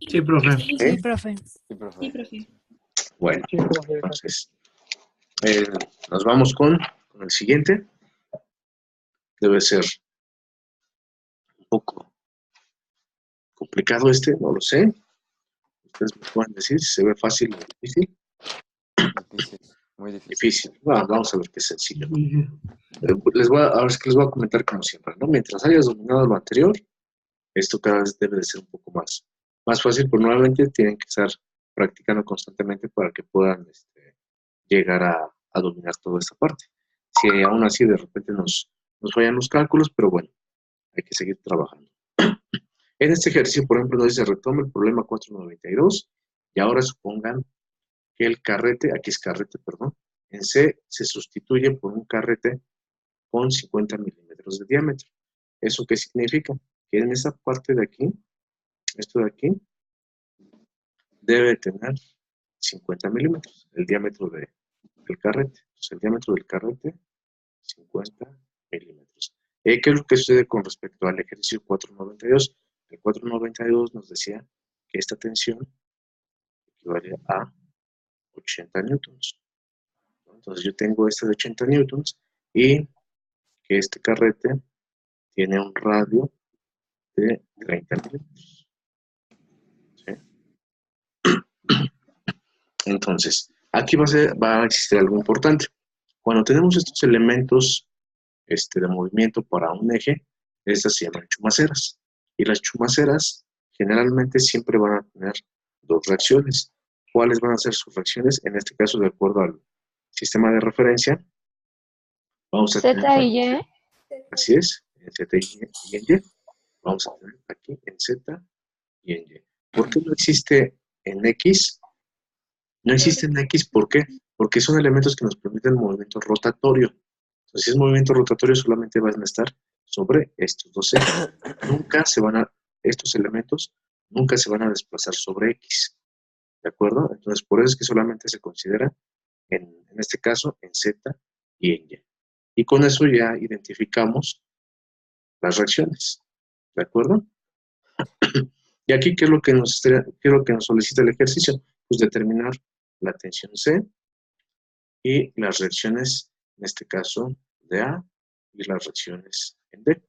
Sí, profe. Sí, profe. Sí, profe. Sí, profe. Bueno, entonces, nos vamos con el siguiente. Debe ser un poco complicado no lo sé. Ustedes me pueden decir si se ve fácil o difícil. Difícil, muy difícil. Difícil. Bueno, vamos a ver qué es sencillo. Ahora es que les voy a comentar como siempre, ¿no? Mientras hayas dominado lo anterior, esto cada vez debe de ser un poco más fácil, pero nuevamente tienen que estar practicando constantemente para que puedan llegar a dominar toda esta parte. Si aún así de repente nos fallan los cálculos, pero bueno, hay que seguir trabajando. En este ejercicio, por ejemplo, nos dice retoma el problema 492 y ahora supongan que el carrete, aquí es carrete, perdón, en C se sustituye por un carrete con 50 milímetros de diámetro. ¿Eso qué significa? Que en esa parte de aquí, esto de aquí, debe tener 50 milímetros, el diámetro del carrete. Entonces, el diámetro del carrete, 50 milímetros. ¿Qué es lo que sucede con respecto al ejercicio 492? El 492 nos decía que esta tensión equivale a 80 newtons. Entonces yo tengo este de 80 newtons y que este carrete tiene un radio de 30 milímetros. ¿Sí? Entonces, aquí va a existir algo importante. Cuando tenemos estos elementos de movimiento para un eje, estas se llaman chumaceras. Y las chumaceras generalmente siempre van a tener dos reacciones. ¿Cuáles van a ser sus reacciones? En este caso, de acuerdo al sistema de referencia, vamos a Z tener... y Y. Así es, en Z y en Y. Vamos a tener aquí en Z y en Y. ¿Por qué no existe en X? No existe en X, ¿por qué? Porque son elementos que nos permiten movimiento rotatorio. Entonces, si es movimiento rotatorio, solamente van a estar sobre estos dos ejes. Estos elementos nunca se van a desplazar sobre X. ¿De acuerdo? Entonces, por eso es que solamente se considera en este caso en Z y en Y. Y con eso ya identificamos las reacciones. ¿De acuerdo? Y aquí, ¿qué es lo que nos solicita el ejercicio? Pues determinar la tensión C y las reacciones, en este caso, de A y las reacciones en D.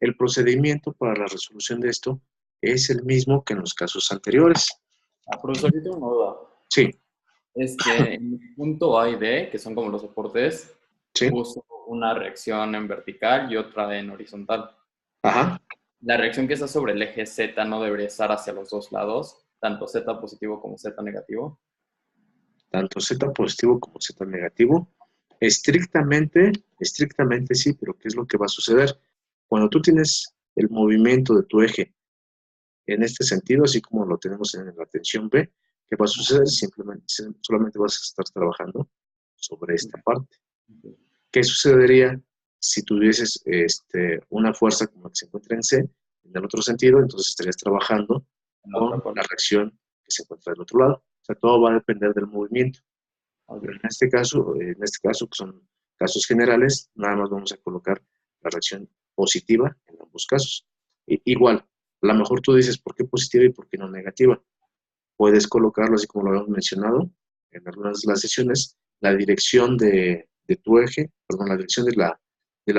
El procedimiento para la resolución de esto es el mismo que en los casos anteriores. Profesor, yo tengo una duda. Sí. En el punto A y D, que son como los soportes, puso una reacción en vertical y otra en horizontal. Ajá. La reacción que está sobre el eje Z no debería estar hacia los dos lados, tanto Z positivo como Z negativo. Tanto Z positivo como Z negativo. Estrictamente sí, pero ¿qué es lo que va a suceder? Cuando tú tienes el movimiento de tu eje en este sentido, así como lo tenemos en la tensión B, ¿qué va a suceder? Solamente vas a estar trabajando sobre esta parte. ¿Qué sucedería si tuvieses una fuerza como la que se encuentra en C, en el otro sentido? Entonces estarías trabajando con la reacción que se encuentra del otro lado. O sea, todo va a depender del movimiento. Pero en este caso, que son casos generales, nada más vamos a colocar la reacción positiva en ambos casos. Igual, a lo mejor tú dices, ¿por qué positiva y por qué no negativa? Puedes colocarlo así como lo habíamos mencionado en algunas de las sesiones, la dirección de tu eje, perdón, la dirección de la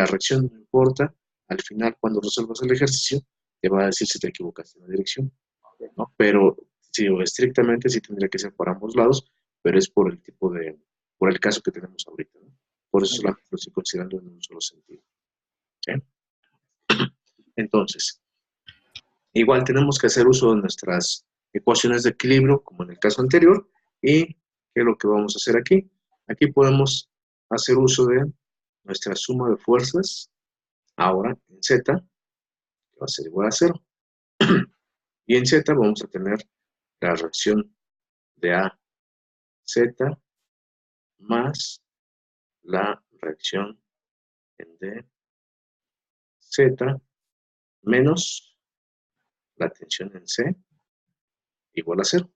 reacción, no importa, al final cuando resuelvas el ejercicio, te va a decir si te equivocaste en la dirección, ¿no? Pero sí, estrictamente sí tendría que ser para ambos lados, pero es por el caso que tenemos ahorita, ¿no? Por eso solamente lo estoy considerando en un solo sentido. ¿Sí? Entonces, igual tenemos que hacer uso de nuestras ecuaciones de equilibrio, como en el caso anterior, y ¿qué es lo que vamos a hacer aquí? Aquí podemos hacer uso de nuestra suma de fuerzas, ahora en Z, que va a ser igual a 0. Y en Z vamos a tener la reacción de A, Z, más la reacción en D, Z, menos la tensión en C, igual a 0.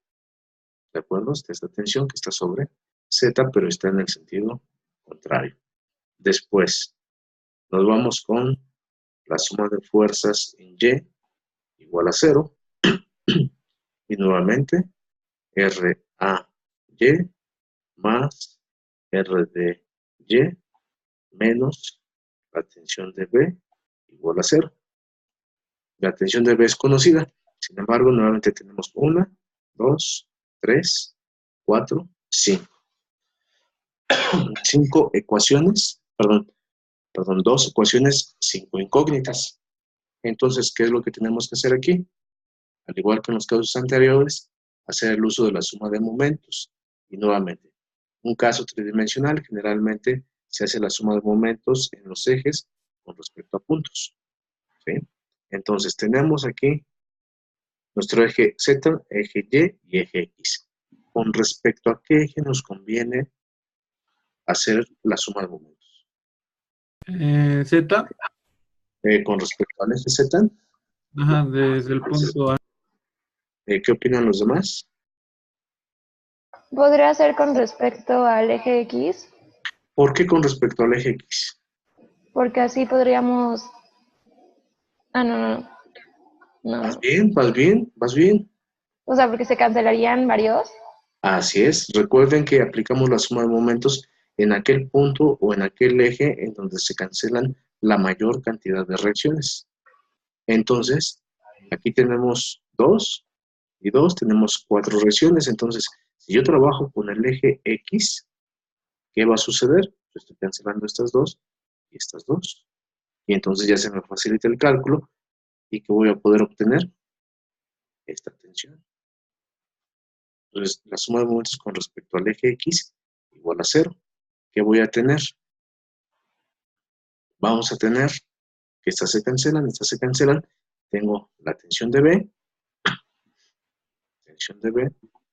¿De acuerdo? Esta tensión que está sobre Z, pero está en el sentido contrario. Después, nos vamos con la suma de fuerzas en Y, igual a 0. Y nuevamente, RAY más RDY menos la tensión de B, igual a 0. La tensión de B es conocida. Sin embargo, nuevamente tenemos 1, 2, 3, 4, 5. 5 ecuaciones, perdón, 2 ecuaciones, 5 incógnitas. Entonces, ¿qué es lo que tenemos que hacer aquí? Al igual que en los casos anteriores, hacer el uso de la suma de momentos. Y nuevamente, un caso tridimensional generalmente se hace la suma de momentos en los ejes con respecto a puntos. ¿Sí? Entonces, tenemos aquí nuestro eje Z, eje Y y eje X. ¿Con respecto a qué eje nos conviene hacer la suma de momentos? Z. Con respecto al eje Z. Ajá, desde el punto A. ¿Qué opinan los demás? ¿Podría ser con respecto al eje X? ¿Por qué con respecto al eje X? Porque así podríamos... Ah, no. Vas bien. O sea, porque se cancelarían varios. Así es. Recuerden que aplicamos la suma de momentos en aquel punto o en aquel eje en donde se cancelan la mayor cantidad de reacciones. Entonces, aquí tenemos 2 y 2, tenemos 4 reacciones. Entonces, si yo trabajo con el eje X, ¿qué va a suceder? Yo estoy cancelando estas 2 y estas 2. Y entonces ya se me facilita el cálculo y que voy a poder obtener esta tensión. Entonces, la suma de momentos con respecto al eje X igual a 0. ¿Qué voy a tener? Vamos a tener que estas se cancelan. Tengo la tensión de B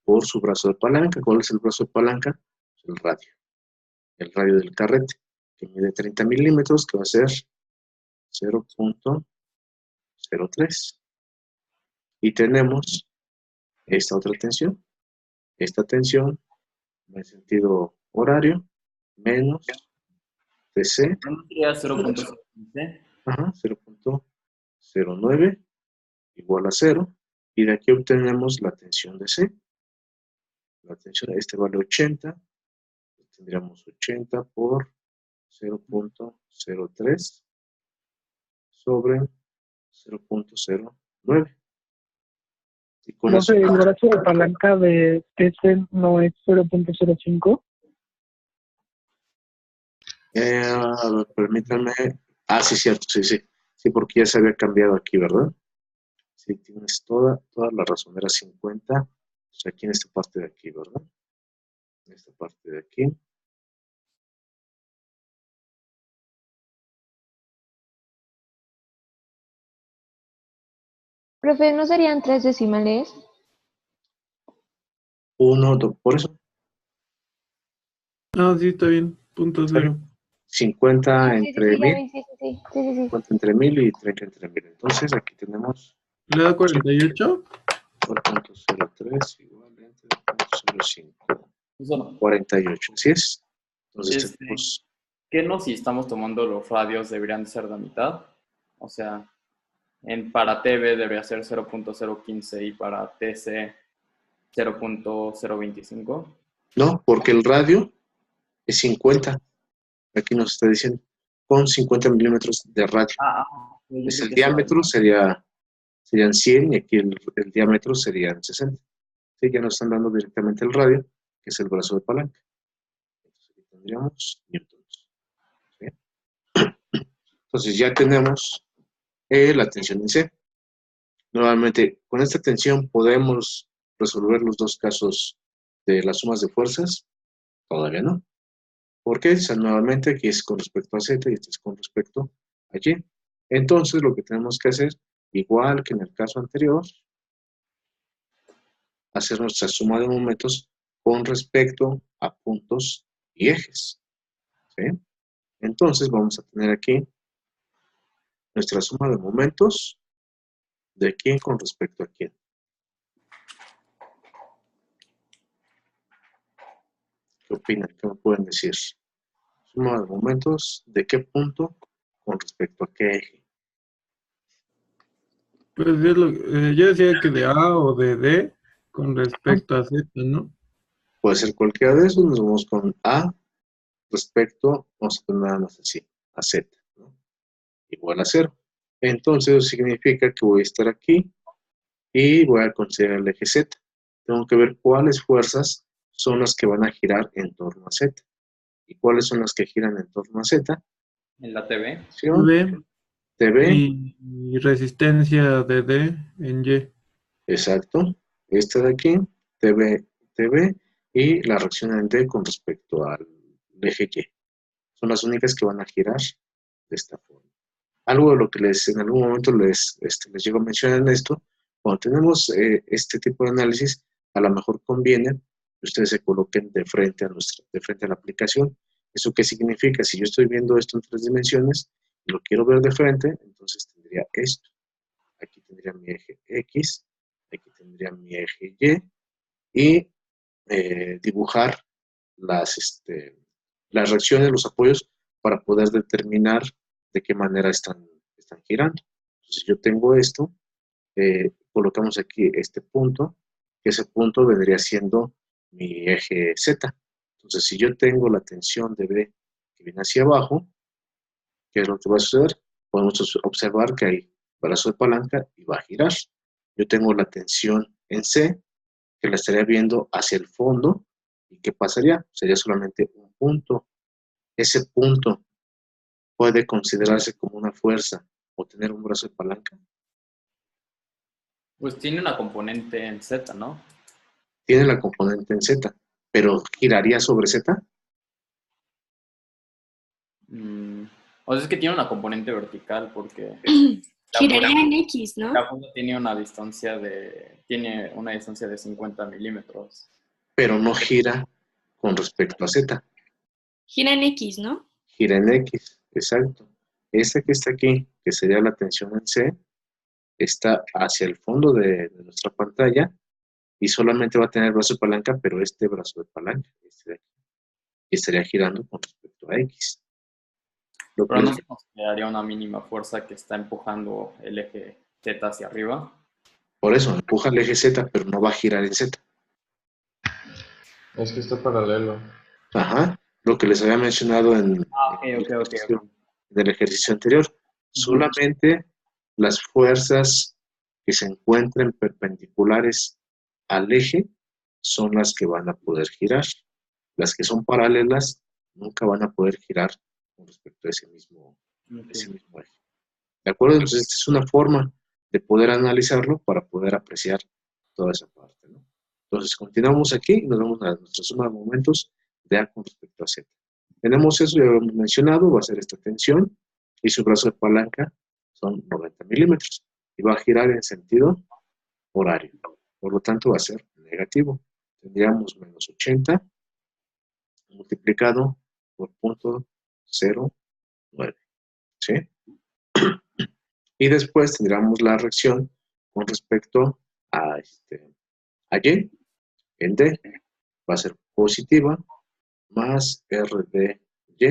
por su brazo de palanca. ¿Cuál es el brazo de palanca? El radio. El radio del carrete, que mide 30 milímetros, que va a ser 0.03. Y tenemos esta otra tensión. Esta tensión en sentido horario, menos TC, Sería 0.15. ajá, 0.09 igual a 0, y de aquí obtenemos la tensión de C. La tensión, este vale 80, tendríamos 80 por 0.03 sobre 0.09. Y con No eso, sé, el brazo de palanca de TC no es 0.05. a ver, permítanme. Ah, sí, cierto, sí, sí. Sí, porque ya se había cambiado aquí, ¿verdad? Sí, tienes toda la razón. Era 50. O sea, aquí en esta parte de aquí, ¿verdad? En esta parte de aquí. Profe, ¿no serían 3 decimales? 1, 2, por eso. No, sí, está bien. Punto cero. 50 entre Sí, 1000. sí. 50 entre 1000 y 30 entre 1000. Entonces, aquí tenemos ¿Le da 48? 4.03 igual entre 0.05. Eso no. 48, ¿así es? Entonces, ¿Qué si estamos tomando los radios deberían de ser de mitad? O sea, para TV debería ser 0.015 y para TC 0.025. No, porque el radio es 50. Aquí nos está diciendo, con 50 milímetros de radio. Es el diámetro serían 100 y aquí el diámetro serían 60. Sí, ya nos están dando directamente el radio, que es el brazo de palanca. Entonces aquí tendríamos newtons. ¿Sí? Entonces ya tenemos la tensión en C. Nuevamente, con esta tensión podemos resolver los dos casos de las sumas de fuerzas. Todavía no. ¿Por qué? O sea, nuevamente aquí es con respecto a Z y este es con respecto a Y. Entonces lo que tenemos que hacer, igual que en el caso anterior, hacer nuestra suma de momentos con respecto a puntos y ejes. ¿Sí? Entonces vamos a tener aquí nuestra suma de momentos de quién con respecto a quién. ¿Qué opinan? ¿Qué me pueden decir? Suma de momentos de qué punto con respecto a qué eje. Pues yo decía que de A o de D con respecto a Z, ¿no? Puede ser cualquiera de esos, nos vamos con A respecto, vamos a poner nada más así, a Z, ¿no? Igual a 0. Entonces eso significa que voy a estar aquí y voy a considerar el eje Z. Tengo que ver cuáles fuerzas son las que van a girar en torno a Z. ¿Y cuáles son las que giran en torno a Z? En la TV. TV. Y resistencia de D en Y. Exacto. Esta de aquí, TV y la reacción en D con respecto al eje Y. Son las únicas que van a girar de esta forma. Algo de lo que en algún momento les llego a mencionar en esto, cuando tenemos este tipo de análisis, a lo mejor conviene que ustedes se coloquen de frente a la aplicación. ¿Eso qué significa? Si yo estoy viendo esto en 3 dimensiones y lo quiero ver de frente, entonces tendría esto. Aquí tendría mi eje X, aquí tendría mi eje Y, y dibujar las reacciones, los apoyos, para poder determinar de qué manera están girando. Entonces yo tengo esto, colocamos aquí este punto, que ese punto vendría siendo mi eje Z. Entonces si yo tengo la tensión de B que viene hacia abajo, ¿qué es lo que va a suceder? Podemos observar que hay brazo de palanca y va a girar. Yo tengo la tensión en C, que la estaría viendo hacia el fondo, ¿y qué pasaría? Sería solamente un punto. Ese punto puede considerarse como una fuerza o tener un brazo de palanca. Pues tiene una componente en Z, ¿no? Tiene la componente en Z, pero ¿giraría sobre Z? O sea, es que tiene una componente vertical porque... Giraría en X, ¿no? La punta tiene una distancia de 50 milímetros. Pero no gira con respecto a Z. Gira en X, ¿no? Gira en X, exacto. Esta que está aquí, que sería la tensión en C, está hacia el fondo de nuestra pantalla y solamente va a tener brazo de palanca, pero este brazo de palanca, este de aquí, y estaría girando con respecto a X. Lo Pero que- no se consideraría una mínima fuerza que está empujando el eje Z hacia arriba. Por eso, empuja el eje Z, pero no va a girar en Z. Es que está paralelo. Ajá, lo que les había mencionado en el ejercicio anterior. Solamente las fuerzas que se encuentren perpendiculares al eje son las que van a poder girar. Las que son paralelas nunca van a poder girar con respecto a ese mismo eje. ¿De acuerdo? Entonces, esta es una forma de poder analizarlo para poder apreciar toda esa parte, ¿no? Entonces, continuamos aquí y nos vamos a nuestra suma de momentos de A con respecto a Z. Tenemos eso, ya lo hemos mencionado, va a ser esta tensión y su brazo de palanca son 90 milímetros y va a girar en sentido horario. Por lo tanto, va a ser negativo. Tendríamos menos 80 multiplicado por 0.09. ¿Sí? Y después tendríamos la reacción con respecto a Y en D. Va a ser positiva más R de Y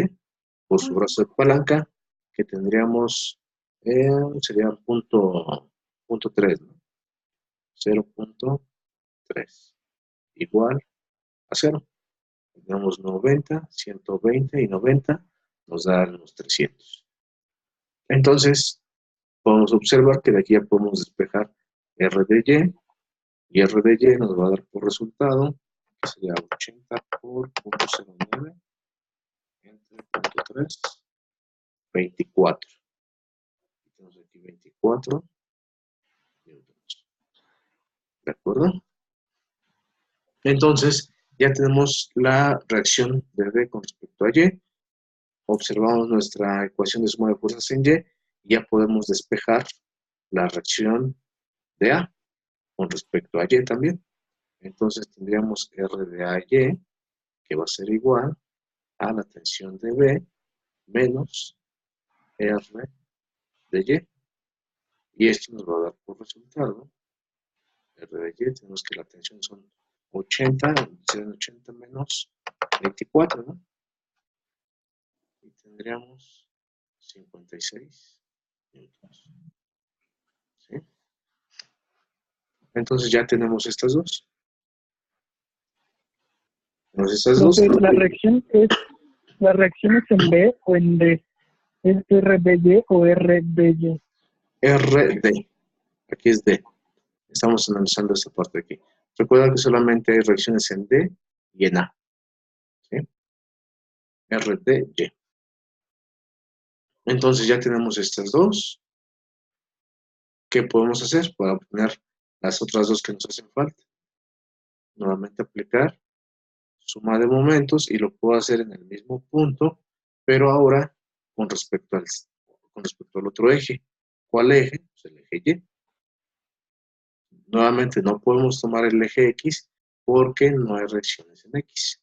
por su brazo de palanca, que tendríamos, sería punto 3, ¿no? 0.3 igual a 0. Tenemos 90, 120 y 90 nos dan los 300. Entonces, podemos observar que de aquí ya podemos despejar R de y R de Y nos va a dar por resultado, que sería 80 por 0.09 entre 0.3, 24. Tenemos aquí 24 newtons. ¿De acuerdo? Entonces, ya tenemos la reacción de D con respecto a Y. Observamos nuestra ecuación de suma de fuerzas en Y y ya podemos despejar la reacción de A con respecto a Y también. Entonces tendríamos R de AY, que va a ser igual a la tensión de B menos R de Y. Y esto nos va a dar por resultado R de Y, tenemos que la tensión son 80, serán 80 menos 24, ¿no? Y tendríamos 56 newtons. ¿Sí? Entonces ya tenemos estas dos. Entonces estas dos. Profe, ¿la reacción es en B o en D? ¿Es R de Y o R de Y? R de. Aquí es D. Estamos analizando esta parte de aquí. Recuerda que solamente hay reacciones en D y en A. ¿Sí? R de Y. Entonces ya tenemos estas dos. ¿Qué podemos hacer para obtener las otras dos que nos hacen falta? Nuevamente aplicar suma de momentos y lo puedo hacer en el mismo punto, pero ahora con respecto al otro eje. ¿Cuál eje? Pues el eje Y. Nuevamente no podemos tomar el eje X porque no hay reacciones en X.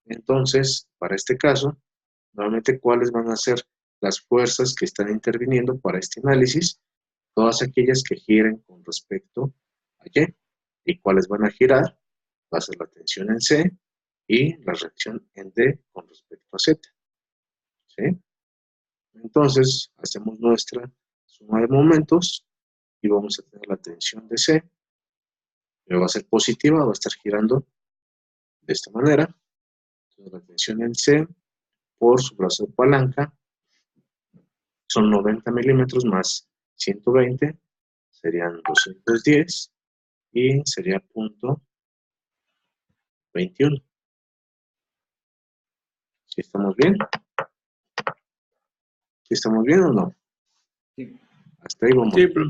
Entonces, para este caso, nuevamente, ¿cuáles van a ser las fuerzas que están interviniendo para este análisis? Todas aquellas que giren con respecto a Y. ¿Y cuáles van a girar? Va a ser la tensión en C y la reacción en D con respecto a Z. ¿Sí? Entonces, hacemos nuestra suma de momentos y vamos a tener la tensión de C, que va a ser positiva, va a estar girando de esta manera. Entonces, la tensión en C por su brazo de palanca son 90 milímetros más 120, serían 210 y sería punto 21. ¿Sí estamos bien? ¿Sí estamos bien o no? Sí. Hasta ahí vamos. Sí, pero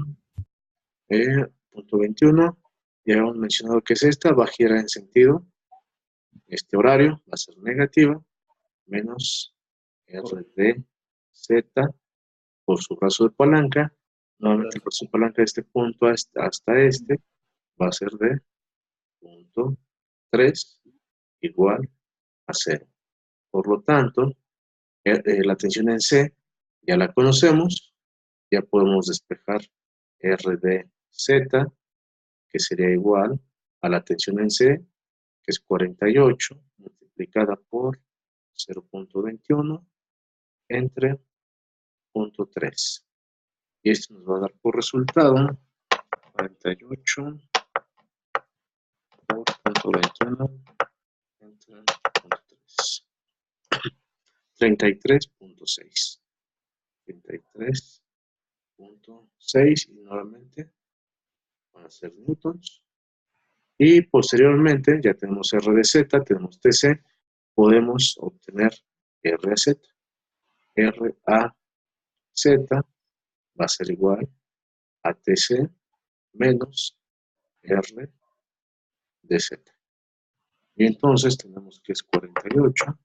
Punto 21. Ya hemos mencionado que es esta, va a girar en sentido este horario, va a ser negativa, menos R de Z por su brazo de palanca. Nuevamente el brazo de palanca de este punto hasta este va a ser de punto 3 igual a 0. Por lo tanto, la tensión en C ya la conocemos, ya podemos despejar R de Z que sería igual a la tensión en C, que es 48, multiplicada por 0.21 entre 0.3. Y esto nos va a dar por resultado 48 por 0.21 entre 0.3. 33.6. 33.6 y nuevamente van a ser newtons. Y posteriormente ya tenemos R de Z, tenemos TC, podemos obtener R a Z. R a Z va a ser igual a TC menos R de Z. Y entonces tenemos que es 48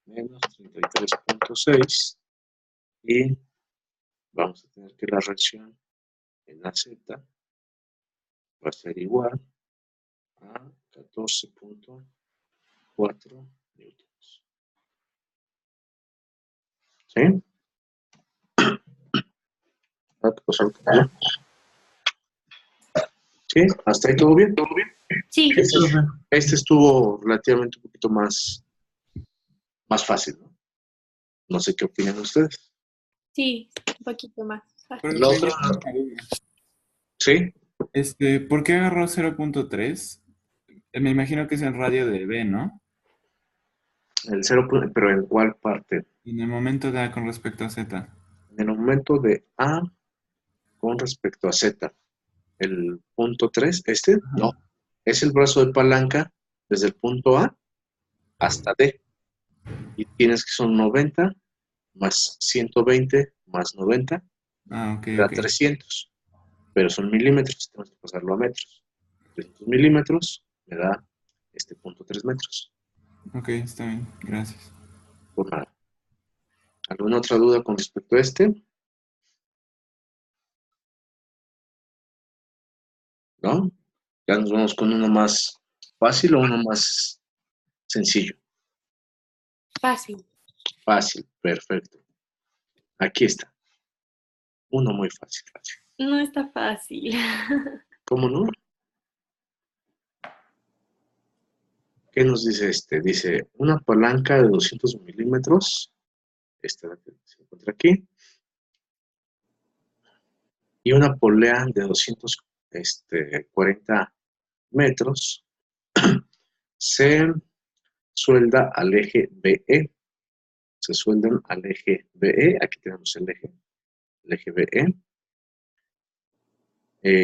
menos 33.6 y vamos a tener que la reacción en AZ va a ser igual a 14.4 newtons. ¿Sí? ¿Sí? ¿Hasta ahí todo bien? ¿Todo bien? Sí. Este estuvo relativamente un poquito más fácil, ¿no? No sé qué opinan ustedes. Sí, un poquito más. La otra, ¿sí? ¿Por qué agarró 0.3? Me imagino que es el radio de B, ¿no? El 0, pero ¿en cuál parte? En el momento de A con respecto a Z. En el momento de A con respecto a Z. El punto 3, no. Es el brazo de palanca desde el punto A hasta D. Y tienes que son 90 más 120 más 90. Da 300. Pero son milímetros, tenemos que pasarlo a metros. 300 milímetros me da 0.3 metros. Ok, está bien, gracias. Por nada. ¿Alguna otra duda con respecto a este? ¿No? Ya nos vamos con uno más fácil o uno más sencillo. Fácil. Fácil, perfecto. Aquí está. Uno muy fácil. No está fácil. ¿Cómo no? ¿Qué nos dice este? Dice, una palanca de 200 milímetros. Esta se encuentra aquí. Y una polea de 240 metros se suelda al eje BE. Se sueldan al eje BE. Aquí tenemos el eje BE.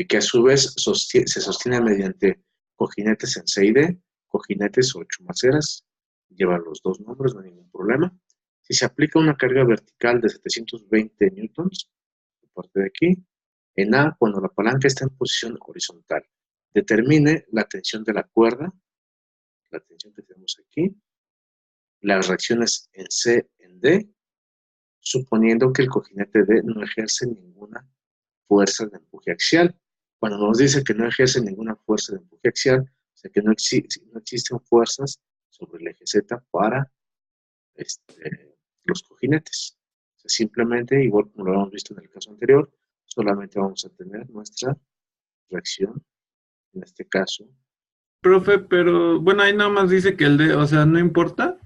Que a su vez se sostiene mediante cojinetes en C y D, cojinetes o chumaceras, llevan los dos nombres, no hay ningún problema. Si se aplica una carga vertical de 720 newtons, por parte de aquí, en A, cuando la palanca está en posición horizontal, determine la tensión de la cuerda, la tensión que tenemos aquí, las reacciones en C, en D, suponiendo que el cojinete D no ejerce ninguna fuerza de empuje axial. Cuando nos dice que no ejerce ninguna fuerza de empuje axial, o sea que no existen fuerzas sobre el eje Z para los cojinetes. O sea, simplemente, igual como lo habíamos visto en el caso anterior, solamente vamos a tener nuestra reacción, en este caso. Profe, pero bueno, ahí nada más dice que el D, o sea, no importa.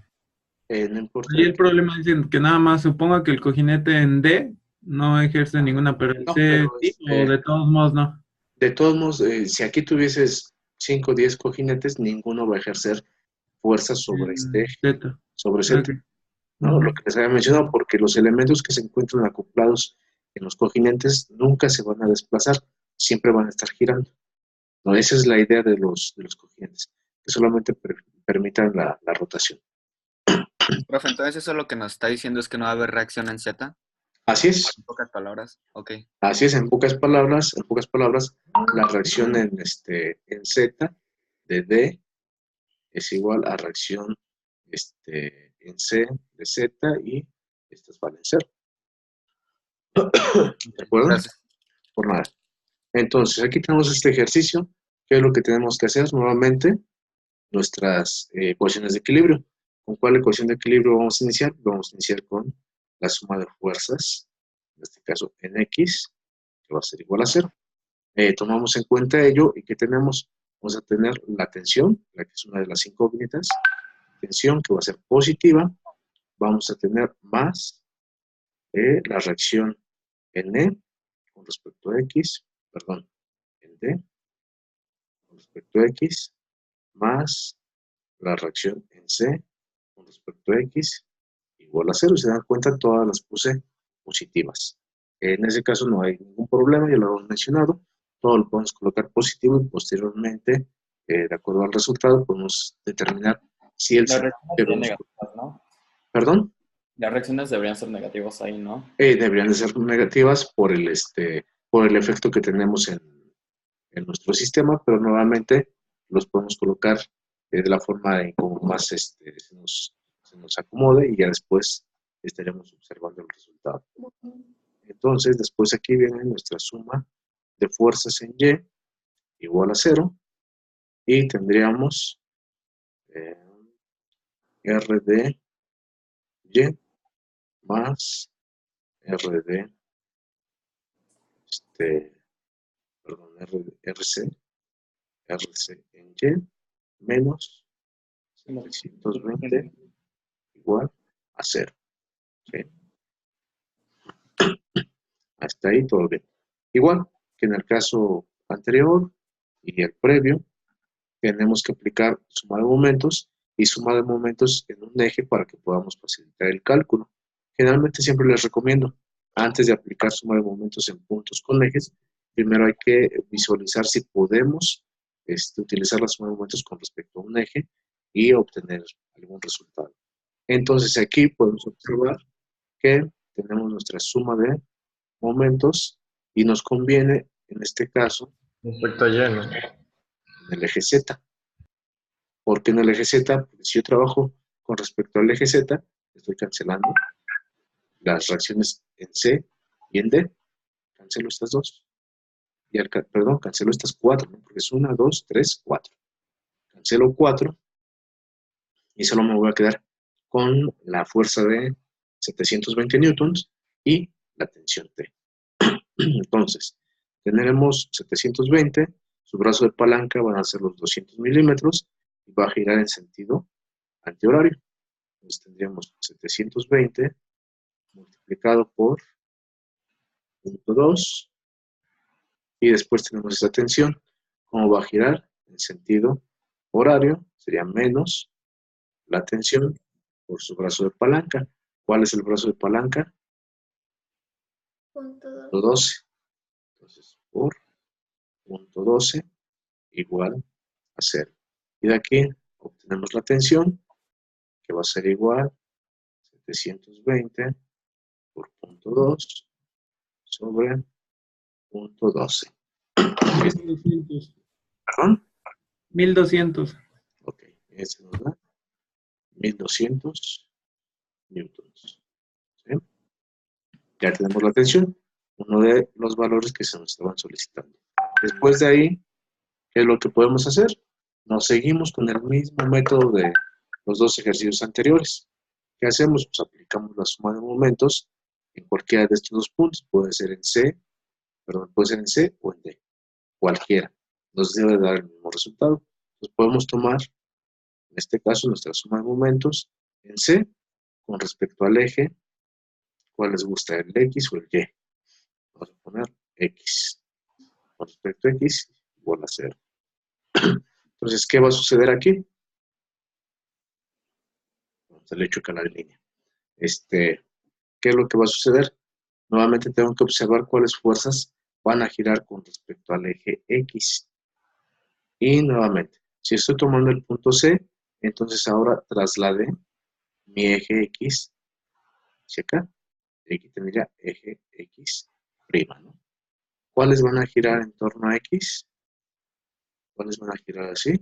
No importa. Y el problema es que nada más suponga que el cojinete en D no ejerce ninguna, pero en C sí, o de todos modos no. De todos modos, si aquí tuvieses 5 o 10 cojinetes, ninguno va a ejercer fuerza sobre este eje, sobre Z. Okay. ¿No? Lo que les había mencionado, porque los elementos que se encuentran acoplados en los cojinentes nunca se van a desplazar, siempre van a estar girando. ¿No? Esa es la idea de los cojinentes, que solamente permitan la rotación. Profe, entonces eso lo que nos está diciendo es que no va a haber reacción en Z. Así es. En pocas palabras, ok. Así es, en pocas palabras, la reacción en Z de D es igual a reacción en C de Z y estas valen 0. ¿De acuerdo? Gracias. Por nada. Entonces, aquí tenemos este ejercicio. ¿Qué es lo que tenemos que hacer? Nuevamente, nuestras ecuaciones de equilibrio. ¿Con cuál ecuación de equilibrio vamos a iniciar? Vamos a iniciar con la suma de fuerzas, en este caso en X, que va a ser igual a 0. tomamos en cuenta ello y ¿qué tenemos? Vamos a tener la tensión, la que es una de las incógnitas, tensión que va a ser positiva, vamos a tener más la reacción en E con respecto a X, perdón, en D con respecto a X, más la reacción en C con respecto a X igual a 0. Se dan cuenta, todas las puse positivas. En ese caso no hay ningún problema, ya lo hemos mencionado. Todo lo podemos colocar positivo y posteriormente, de acuerdo al resultado, podemos determinar si el... Las reacciones serían negativas, ¿no? ¿Perdón? Las reacciones deberían ser negativas ahí, ¿no? Deberían de ser negativas por el efecto que tenemos en nuestro sistema, pero nuevamente los podemos colocar de la forma en como más se nos acomode y ya después estaremos observando el resultado. Entonces, después aquí viene nuestra suma de fuerzas en Y igual a 0 y tendríamos R de Y más R de RC en Y menos 720 igual a 0. ¿Sí? Hasta ahí todo bien. Igual que en el caso anterior y el previo, tenemos que aplicar suma de momentos y suma de momentos en un eje para que podamos facilitar el cálculo. Generalmente siempre les recomiendo, antes de aplicar suma de momentos en puntos con ejes, primero hay que visualizar si podemos utilizar la suma de momentos con respecto a un eje y obtener algún resultado. Entonces aquí podemos observar que tenemos nuestra suma de momentos y nos conviene, en este caso, Respecto a Y, ¿no? en el eje Z. ¿Por qué en el eje Z? Porque si yo trabajo con respecto al eje Z, estoy cancelando las reacciones en C y en D. Cancelo estas dos. Perdón, cancelo estas 4, ¿no? Porque es 1, 2, 3, 4. Cancelo 4 y solo me voy a quedar con la fuerza de 720 newtons y la tensión T. Entonces, tendremos 720, su brazo de palanca van a ser los 200 milímetros y va a girar en sentido antihorario. Entonces tendríamos 720 multiplicado por 0.2 y después tenemos esta tensión. ¿Cómo va a girar? En sentido horario sería menos la tensión por su brazo de palanca. ¿Cuál es el brazo de palanca? Punto 12. Entonces, por 0.12 igual a 0. Y de aquí obtenemos la tensión, que va a ser igual a 720 por 0.2 sobre 0.12. 1200. ¿Perdón? 1200. Ok, ese nos da 1200 newtons. ¿Sí? Ya tenemos la tensión, uno de los valores que se nos estaban solicitando. Después de ahí, ¿qué es lo que podemos hacer? Nos seguimos con el mismo método de los dos ejercicios anteriores. ¿Qué hacemos? Pues aplicamos la suma de momentos en cualquiera de estos dos puntos. Puede ser en C, puede ser en C o en D. Cualquiera. Nos debe dar el mismo resultado. Entonces podemos tomar, en este caso, nuestra suma de momentos en C con respecto al eje. ¿Cuál les gusta? ¿El X o el Y? Vamos a poner X. Con respecto a X, igual a 0. Entonces, ¿qué va a suceder aquí? Se le echo acá la línea. ¿Qué es lo que va a suceder? Nuevamente tengo que observar cuáles fuerzas van a girar con respecto al eje X. Y nuevamente, si estoy tomando el punto C, entonces ahora trasladé mi eje X hacia acá. Y aquí tendría eje X', ¿no? ¿Cuáles van a girar en torno a X? ¿Cuáles van a girar así?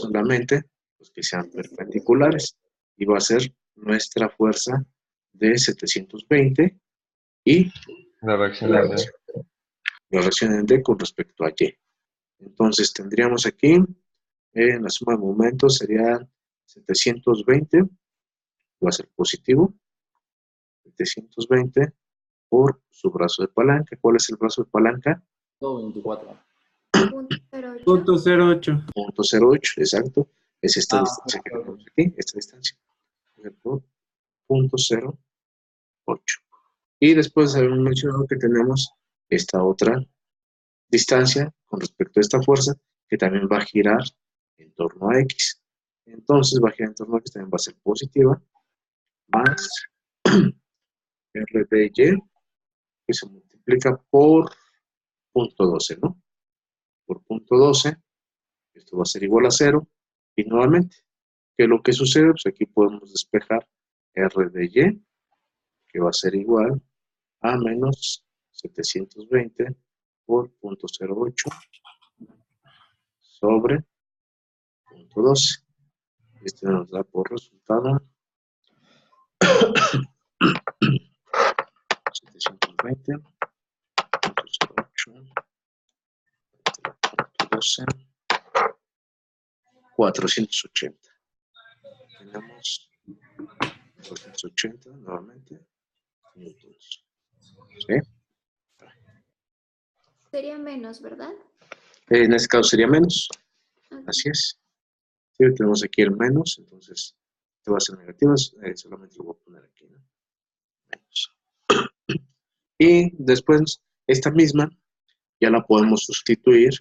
Solamente los que sean perpendiculares. Y va a ser nuestra fuerza de 720 y la reacción en D con respecto a Y. Entonces tendríamos aquí, en la suma de momentos sería 720, va a ser positivo, 720 por su brazo de palanca. ¿Cuál es el brazo de palanca? .24. Punto 08. Punto 08, exacto. Es esta Ah, distancia que tenemos aquí, esta distancia. Por punto 08. Y después habíamos mencionado que tenemos esta otra distancia con respecto a esta fuerza que también va a girar en torno a X. Entonces va a girar en torno a X, también va a ser positiva, más R de Y, que se multiplica por punto 12, ¿no? Por punto 12, esto va a ser igual a 0, y nuevamente, ¿qué es lo que sucede? Pues aquí podemos despejar R de Y, que va a ser igual a menos 720 por punto 08 sobre punto 12. Este nos da por resultado 720 punto 08 punto 12 480. Tenemos 480 nuevamente newtons. ¿Sí? Sería menos, ¿verdad? En este caso sería menos. Así es. Sí, tenemos aquí el menos, entonces esto va a ser negativo, solamente lo voy a poner aquí, ¿no? Menos. Y después esta misma ya la podemos sustituir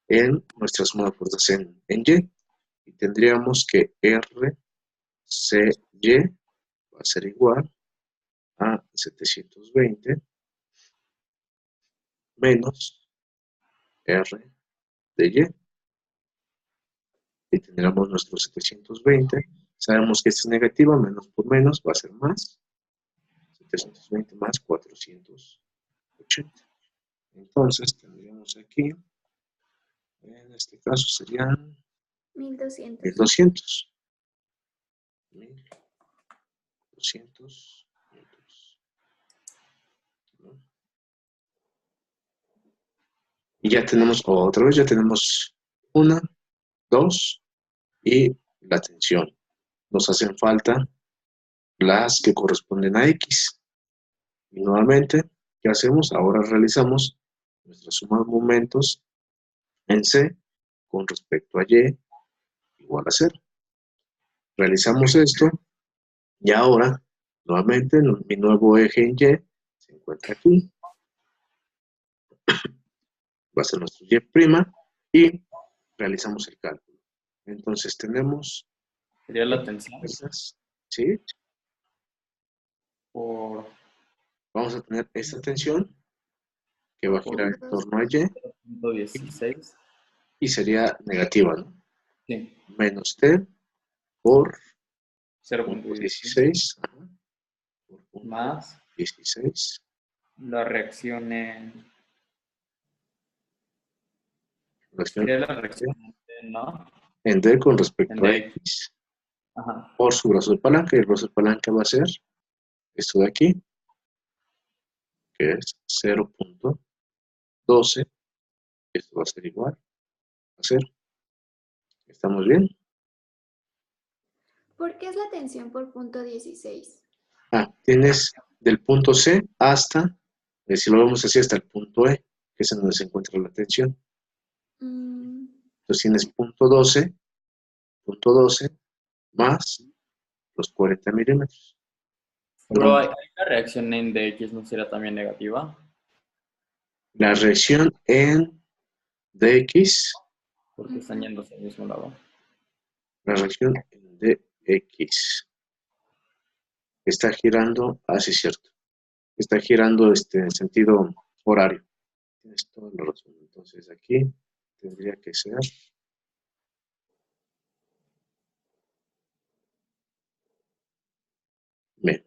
en nuestra suma de fuerzas en Y. Y tendríamos que R, C, Y va a ser igual a 720 menos R de Y. Y tendríamos nuestro 720. Sabemos que esta es negativa, menos por menos va a ser más. 720 más 480. Entonces tendríamos aquí, en este caso serían 1200. 1200. 1200. ¿No? Y ya tenemos, otra vez, ya tenemos 1, 2 y la tensión. Nos hacen falta las que corresponden a X. Y nuevamente, ¿qué hacemos? Ahora realizamos nuestra suma de momentos en C con respecto a Y igual a 0. Realizamos esto y ahora, nuevamente, mi nuevo eje en Y se encuentra aquí. Va a ser nuestro Y' y realizamos el cálculo. Entonces tenemos... Sería la tensión. ¿Sí? Por Vamos a tener esta tensión que va a girar en torno a Y. 0.16. Y sería negativa, ¿no? Sí. Menos T por 0.16 más 16. La reacción en... Sería la reacción en D, ¿no? En D con respecto en a D. X. Ajá. Por su brazo de palanca. Y el brazo de palanca va a ser esto de aquí, que es 0.12. Esto va a ser igual a 0. ¿Estamos bien? ¿Por qué es la tensión por punto 16? Tienes del punto C hasta, si lo vemos así, hasta el punto E, que es en donde se encuentra la tensión. Entonces tienes punto 12 más los 40 milímetros. Pero hay la reacción en DX, ¿no será también negativa? La reacción en DX. Porque están yendo hacia el mismo lado. La reacción en DX. Está girando, sí es cierto. Está girando en sentido horario. Tienes toda la razón. Entonces aquí tendría que ser menos.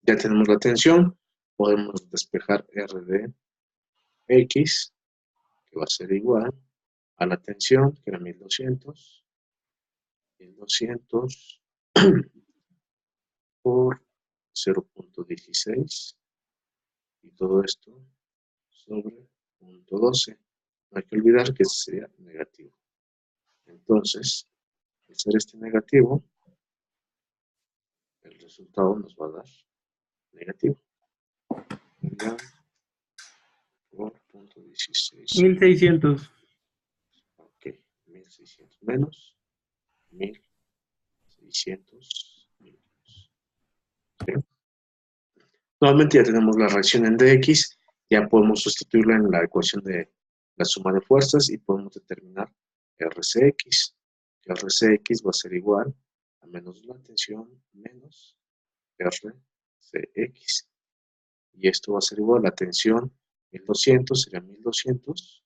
Ya tenemos la tensión. Podemos despejar R de X, que va a ser igual a la tensión, que era 1200. 1200 por 0.16 y todo esto sobre 0.12. No hay que olvidar que este sería negativo. Entonces, al ser este negativo, el resultado nos va a dar negativo. multiplicar por punto 16. 1600. Ok, 1600 menos 1600 menos. ¿Sí? Nuevamente ya tenemos la reacción en dx, ya podemos sustituirla en la ecuación de la suma de fuerzas y podemos determinar RCX. RCX va a ser igual a menos la tensión menos RCX. Y esto va a ser igual a la tensión 1200, sería 1200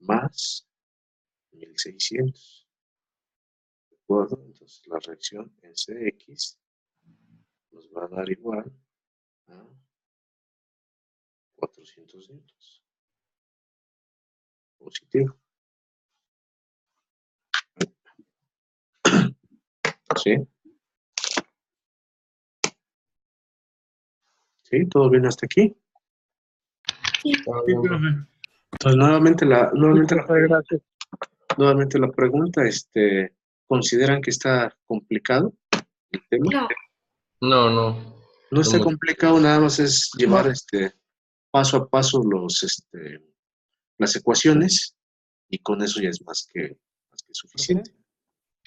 más 1600. ¿De acuerdo? Entonces la reacción en CX nos va a dar igual a 400 newtons. Positivo. ¿Sí? ¿Sí? ¿Todo bien hasta aquí? Sí. Sí, profe. Entonces, nuevamente Gracias. nuevamente la pregunta, ¿consideran que está complicado el tema? No. No. No está Somos- complicado, nada más es llevar paso a paso las ecuaciones y con eso ya es más que suficiente.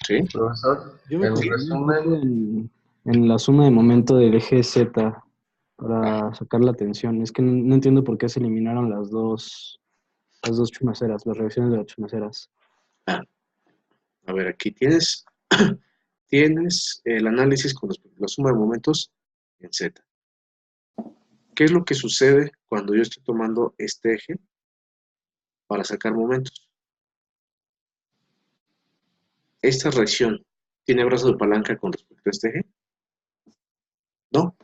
¿Sí? Profesor, Yo me en confundí un resumen, poco en la suma de momento del eje Z para sacar la tensión. Es que no entiendo por qué se eliminaron las dos chumaceras, las reacciones de las chumaceras. A ver, aquí tienes, tienes el análisis con la suma de momentos en Z. ¿Qué es lo que sucede cuando yo estoy tomando este eje para sacar momentos? ¿Esta reacción tiene brazo de palanca con respecto a este eje? No.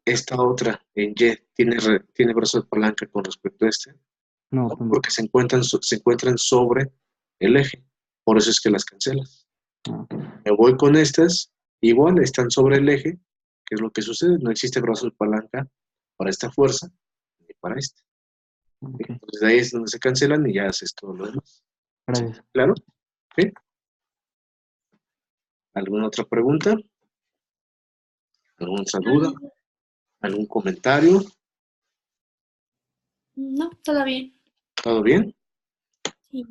Esta otra en Y tiene brazo de palanca con respecto a este. No, No, porque se encuentran sobre el eje. Por eso es que las cancelas. Me voy con estas, igual están sobre el eje. ¿Qué es lo que sucede? No existe brazo de palanca para esta fuerza ni para esta. Entonces de ahí es donde se cancelan y ya haces todo lo demás. Gracias. ¿Claro? ¿Sí? ¿Alguna otra pregunta? ¿Alguna otra duda? ¿Algún comentario? No, todo bien. ¿Todo bien? Sí,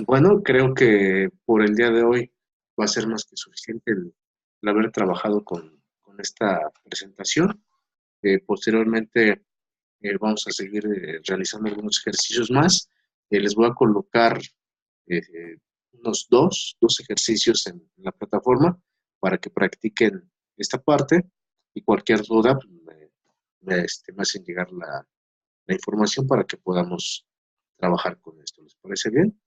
Bueno, creo que por el día de hoy va a ser más que suficiente el haber trabajado con esta presentación. Posteriormente vamos a seguir realizando algunos ejercicios más. Les voy a colocar unos dos ejercicios en la plataforma para que practiquen esta parte y cualquier duda pues, me hacen llegar la información para que podamos trabajar con esto. ¿Les parece bien?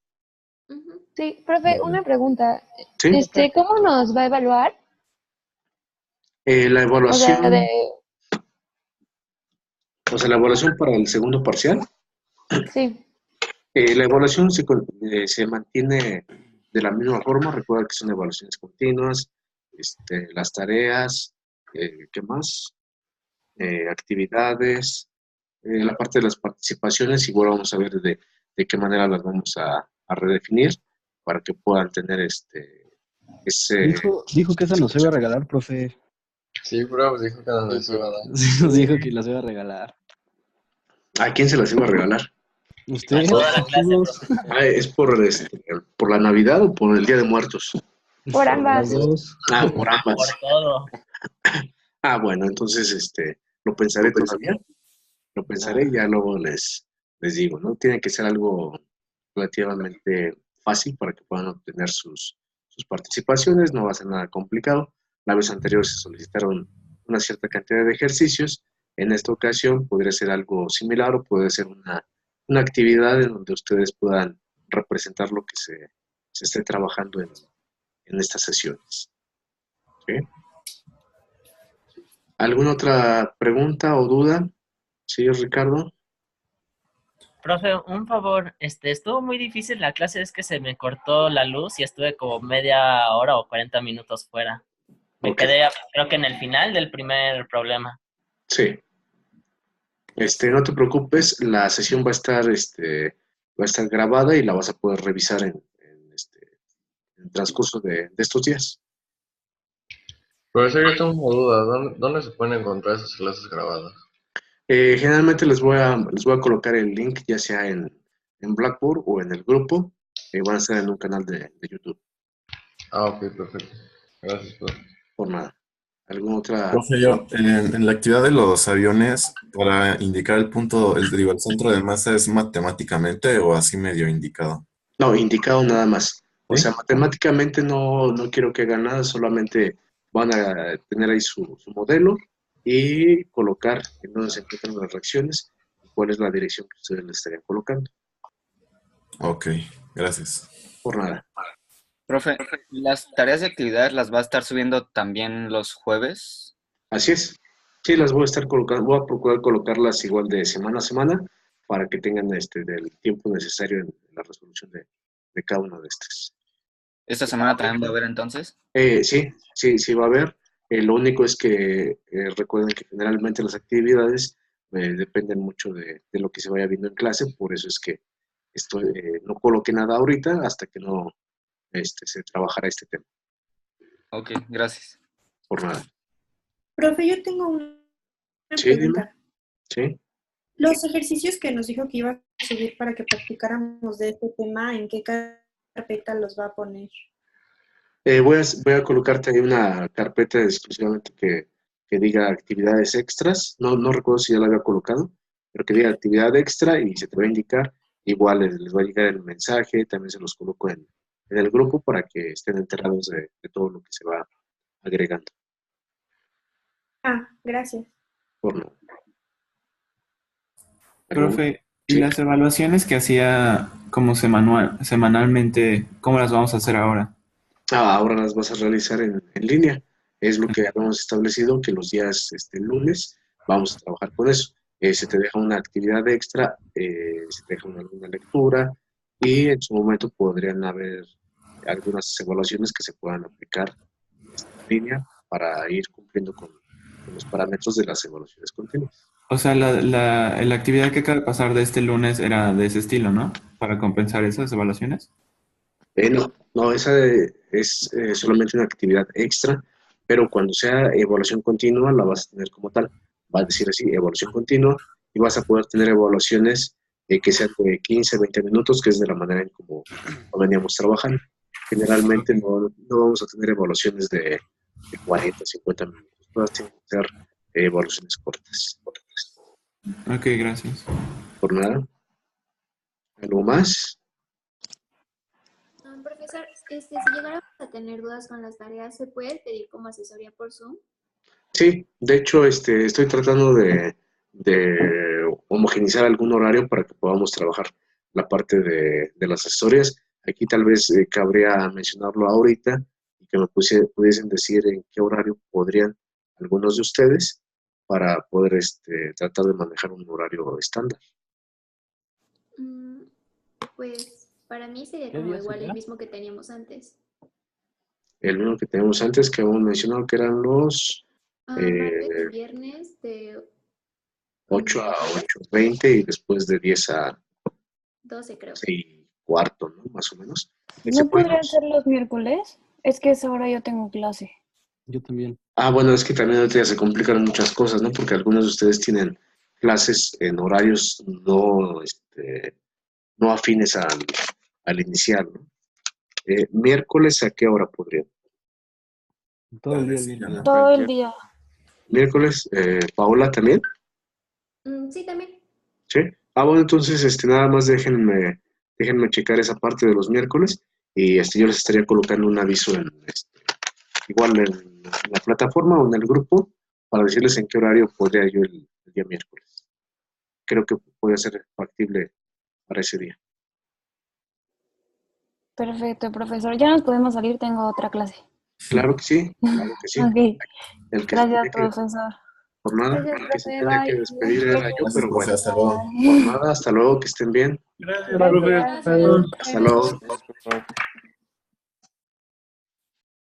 Sí, profe, una pregunta. Sí. ¿Cómo nos va a evaluar? La O evaluación, sea, la evaluación para el segundo parcial. Sí. La evaluación se mantiene de la misma forma. Recuerda que son evaluaciones continuas, las tareas, ¿qué más? Actividades, la parte de las participaciones, igual vamos a ver de qué manera las vamos a redefinir para que puedan tener ese... Dijo que esa nos iba a regalar, profe. sí, bro, dijo que nos iba a dar. Nos dijo que las iba a regalar. ¿A quién se las iba a regalar? ¿Usted? ¿Es por la Navidad o por el Día de Muertos? Por ambas. Por ambas. Por todo. Bueno, entonces lo pensaré todavía. Lo pensaré y ya luego les digo, ¿no? Tiene que ser algo relativamente fácil para que puedan obtener sus participaciones, no va a ser nada complicado. La vez anterior se solicitaron una cierta cantidad de ejercicios. En esta ocasión podría ser algo similar o puede ser una actividad en donde ustedes puedan representar lo que se esté trabajando en estas sesiones. ¿Sí? ¿Alguna otra pregunta o duda? Sí, Ricardo. Profe, un favor, estuvo muy difícil la clase, es que se me cortó la luz y estuve como media hora o 40 minutos fuera. Me quedé, creo que en el final del primer problema. Sí. No te preocupes, la sesión va a estar grabada y la vas a poder revisar en el transcurso de estos días. Profesor, yo tengo una duda. ¿Dónde se pueden encontrar esas clases grabadas? Generalmente les voy a colocar el link, ya sea en Blackboard o en el grupo. Van a estar en un canal de YouTube. Ah, ok, perfecto. Gracias, profe. Por nada. ¿Alguna otra? Profe, yo, en la actividad de los aviones, para indicar el punto, el centro de masa, ¿es matemáticamente o así medio indicado? No, indicado nada más. O sea, matemáticamente no quiero que hagan nada, solamente van a tener ahí su modelo y colocar en dónde se encuentran las reacciones y cuál es la dirección que ustedes le estarían colocando. Ok, gracias. Por nada. Profe, ¿las tareas de actividades las va a estar subiendo también los jueves? Así es. Sí, las voy a estar colocando, voy a procurar colocarlas igual de semana a semana para que tengan del tiempo necesario en la resolución de cada uno de estos. ¿Esta semana también va a haber entonces? Sí va a haber. Lo único es que recuerden que generalmente las actividades dependen mucho de lo que se vaya viendo en clase, por eso es que no coloqué nada ahorita hasta que no se trabajara este tema. Ok, gracias. Por nada. Profe, yo tengo una Sí, pregunta. Sí. Los ejercicios que nos dijo que iba a subir para que practicáramos de este tema, ¿en qué carpeta los va a poner? Voy a colocarte ahí una carpeta exclusivamente que diga actividades extras. No recuerdo si ya la había colocado, pero que diga actividad extra y se te va a indicar. Igual les va a llegar el mensaje, también se los coloco en el grupo para que estén enterados de todo lo que se va agregando. Ah, gracias. Por no. Profe, ¿y las evaluaciones que hacía como semanalmente, cómo las vamos a hacer ahora? Ahora las vas a realizar en línea. Es lo que habíamos establecido, que los días lunes vamos a trabajar con eso. Se te deja una actividad extra, se te deja alguna lectura y en su momento podrían haber algunas evaluaciones que se puedan aplicar en línea para ir cumpliendo con los parámetros de las evaluaciones continuas. O sea, la actividad que acaba de pasar de este lunes era de ese estilo, ¿no? Para compensar esas evaluaciones. No, esa es solamente una actividad extra, pero cuando sea evaluación continua la vas a tener como tal. Va a decir así, evaluación continua, y vas a poder tener evaluaciones que sean de 15, 20 minutos, que es de la manera en como veníamos trabajando. Generalmente no vamos a tener evaluaciones de 40, 50 minutos. Todas tienen que ser evaluaciones cortas. Ok, gracias. Por nada. ¿Algo más? Profesor, si llegáramos a tener dudas con las tareas, ¿se puede pedir como asesoría por Zoom? Sí, de hecho estoy tratando de homogeneizar algún horario para que podamos trabajar la parte de las asesorías. Aquí tal vez cabría mencionarlo ahorita y que me pudiesen decir en qué horario podrían algunos de ustedes para poder tratar de manejar un horario estándar. Pues para mí sería como igual el mismo que teníamos antes. El mismo que teníamos antes, que habíamos mencionado que eran los martes y viernes de 8 a 8:20 y después de 10 a 12, creo. 6:15, ¿no? Más o menos. ¿No podrían ser los miércoles? Es que esa hora yo tengo clase. Yo también. Bueno, es que también ahorita ya se complican muchas cosas, ¿no? Porque algunos de ustedes tienen clases en horarios no afines al inicial, ¿no? ¿Miércoles a qué hora podrían? Todo el día. Todo el día. ¿Miércoles? ¿Paola también? Sí, también. ¿Sí? Bueno, entonces nada más déjenme checar esa parte de los miércoles y yo les estaría colocando un aviso igual en la plataforma o en el grupo para decirles en qué horario podría yo el día miércoles. Creo que puede ser factible para ese día. Perfecto, profesor. Ya nos podemos salir, tengo otra clase. Claro que sí, claro que sí. Ok. Gracias, profesor. Por nada, Gracias, que se profe, tenía que bye. despedir era yo, pero bueno. Hasta luego. Por nada, hasta luego, que estén bien. Gracias, profe. Hasta luego.